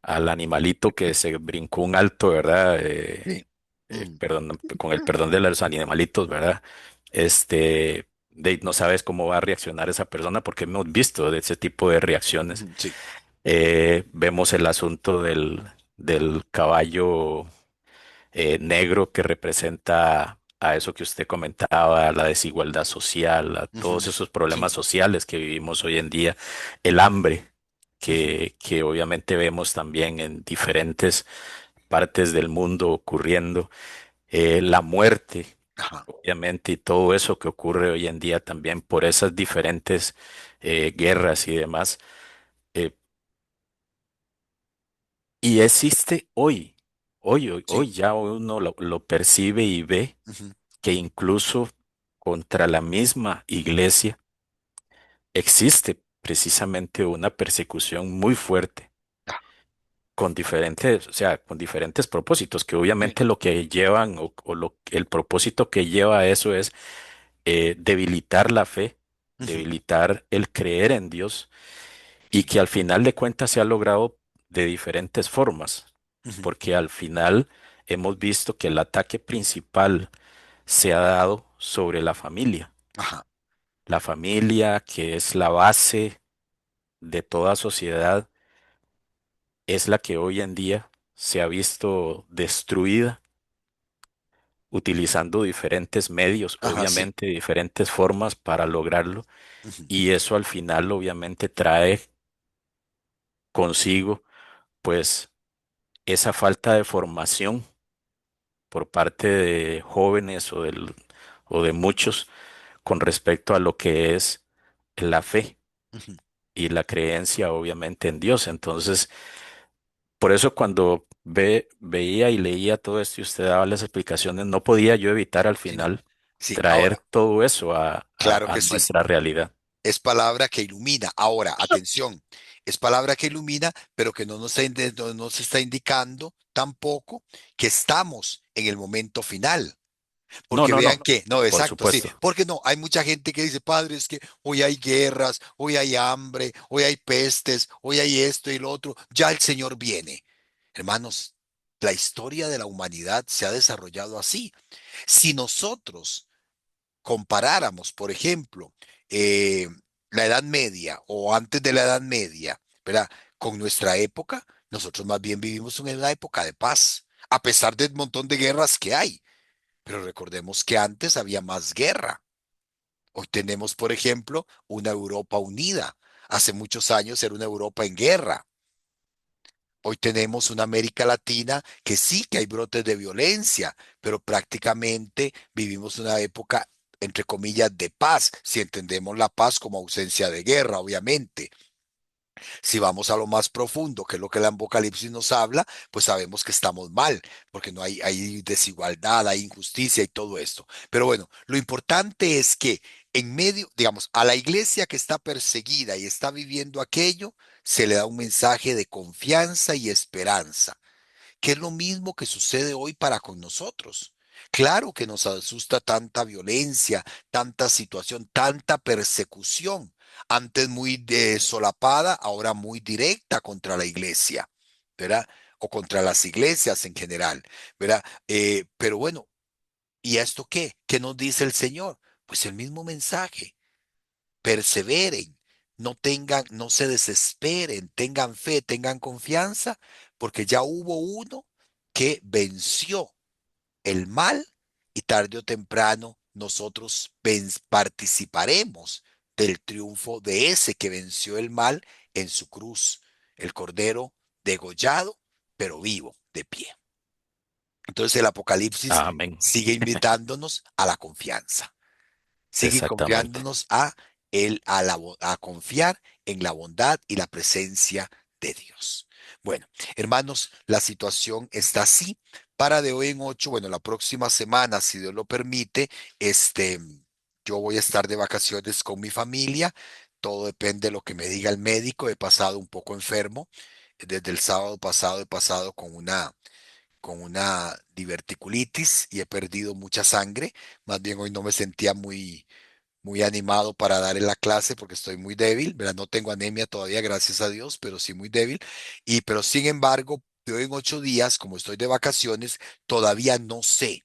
al animalito que se brincó un alto, ¿verdad? Sí. Mm, Perdón, con el perdón de los animalitos, ¿verdad? No sabes cómo va a reaccionar esa persona porque hemos visto de ese tipo de reacciones. ujú, sí. Vemos el asunto del caballo negro que representa a eso que usted comentaba, la desigualdad social, a todos Ujú, esos sí. problemas sociales que vivimos hoy en día, el hambre Ujú, que obviamente vemos también en diferentes partes del mundo ocurriendo, la muerte, ajá, obviamente, y todo eso que ocurre hoy en día también por esas diferentes guerras y demás. eh, y existe sí. hoy ya uno lo percibe y ve Ujú, que incluso contra la misma iglesia existe precisamente una persecución muy fuerte ah, con diferentes, o sea, con diferentes propósitos, que sí. obviamente lo que llevan el propósito que lleva a eso es debilitar la fe, Ujú, debilitar el creer en Dios y que al final de cuentas se ha logrado de diferentes formas, ujú, porque al final hemos visto que el ataque principal se ha dado sobre ajá, la familia que es la base de toda sociedad, es la que hoy en día se ha visto destruida utilizando diferentes medios, ajá, sí. obviamente diferentes formas para lograrlo, Ujú, y eso al final obviamente trae consigo pues esa falta de formación por parte de jóvenes o de muchos con respecto a lo que es la fe ujú, y la creencia obviamente en Dios. Entonces, por eso cuando veía y leía todo esto y usted daba las explicaciones, no podía yo evitar al sí, final sí. traer Ahora, todo eso claro a que sí. nuestra realidad. Es palabra que ilumina. Ahora, atención, es palabra que ilumina, pero que no nos está indicando tampoco que estamos en el momento final. No, Porque no, vean no, que, no, por exacto, sí, supuesto. porque no, hay mucha gente que dice, padre, es que hoy hay guerras, hoy hay hambre, hoy hay pestes, hoy hay esto y lo otro, ya el Señor viene. Hermanos, la historia de la humanidad se ha desarrollado así. Si nosotros comparáramos, por ejemplo, eh, la Edad Media o antes de la Edad Media, ¿verdad? Con nuestra época, nosotros más bien vivimos en una época de paz, a pesar del montón de guerras que hay. Pero recordemos que antes había más guerra. Hoy tenemos, por ejemplo, una Europa unida. Hace muchos años era una Europa en guerra. Hoy tenemos una América Latina que sí que hay brotes de violencia, pero prácticamente vivimos una época, entre comillas, de paz, si entendemos la paz como ausencia de guerra, obviamente. Si vamos a lo más profundo, que es lo que el Apocalipsis nos habla, pues sabemos que estamos mal, porque no hay, hay desigualdad, hay injusticia y todo esto. Pero bueno, lo importante es que en medio, digamos, a la iglesia que está perseguida y está viviendo aquello, se le da un mensaje de confianza y esperanza, que es lo mismo que sucede hoy para con nosotros. Claro que nos asusta tanta violencia, tanta situación, tanta persecución, antes muy solapada, ahora muy directa contra la iglesia, ¿verdad? O contra las iglesias en general, ¿verdad? Pero bueno, ¿y a esto qué? ¿Qué nos dice el Señor? Pues el mismo mensaje: perseveren, no tengan, no se desesperen, tengan fe, tengan confianza, porque ya hubo uno que venció el mal y tarde o temprano nosotros participaremos del triunfo de ese que venció el mal en su cruz, el cordero degollado, pero vivo, de pie. Entonces el Apocalipsis Amén. sigue invitándonos a la confianza. Sigue Exactamente. confiándonos a a confiar en la bondad y la presencia de Dios. Bueno, hermanos, la situación está así. Para de hoy en ocho, bueno, la próxima semana, si Dios lo permite, este, yo voy a estar de vacaciones con mi familia. Todo depende de lo que me diga el médico. He pasado un poco enfermo. Desde el sábado pasado he pasado con una diverticulitis y he perdido mucha sangre. Más bien hoy no me sentía muy muy animado para dar en la clase porque estoy muy débil, ¿verdad? No tengo anemia todavía, gracias a Dios, pero sí muy débil. Pero sin embargo, yo en 8 días, como estoy de vacaciones, todavía no sé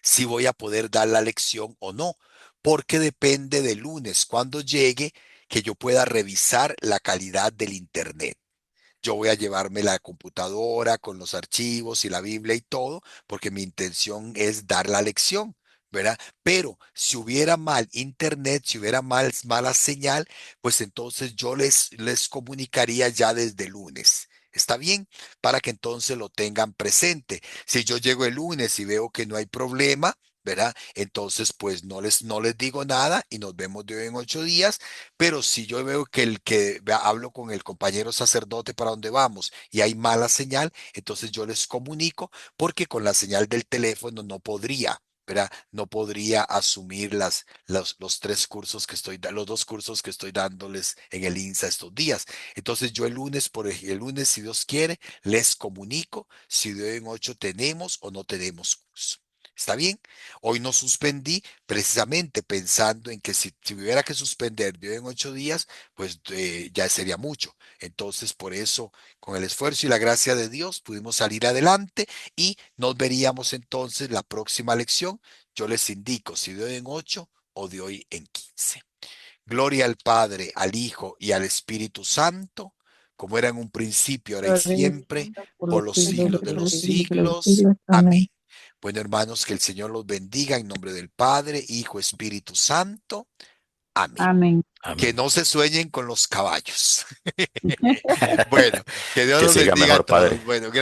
si voy a poder dar la lección o no, porque depende del lunes, cuando llegue, que yo pueda revisar la calidad del internet. Yo voy a llevarme la computadora con los archivos y la Biblia y todo, porque mi intención es dar la lección, ¿verdad? Pero si hubiera mal internet, si hubiera mala señal, pues entonces yo les comunicaría ya desde el lunes. ¿Está bien? Para que entonces lo tengan presente. Si yo llego el lunes y veo que no hay problema, ¿verdad? Entonces, pues no les digo nada y nos vemos de hoy en 8 días. Pero si yo veo que hablo con el compañero sacerdote para donde vamos y hay mala señal, entonces yo les comunico porque con la señal del teléfono no podría, ¿verdad? No podría asumir los 3 cursos los 2 cursos que estoy dándoles en el INSA estos días. Entonces yo el lunes, si Dios quiere, les comunico si de hoy en 8 tenemos o no tenemos curso. ¿Está bien? Hoy no suspendí precisamente pensando en que si hubiera que suspender de hoy en 8 días, pues ya sería mucho. Entonces, por eso, con el esfuerzo y la gracia de Dios, pudimos salir adelante y nos veríamos entonces la próxima lección. Yo les indico si de hoy en 8 o de hoy en 15. Gloria al Padre, al Hijo y al Espíritu Santo, como era en un principio, ahora y siempre, Por por los los siglos siglos de de los los siglos de los siglos. siglos. Amén. Amén. Bueno, hermanos, que el Señor los bendiga en nombre del Padre, Hijo, Espíritu Santo. Amén. Amén. Que Amén. no se sueñen con los caballos. Bueno, que Dios Que los siga bendiga a mejor, todos. Padre. Bueno, gracias.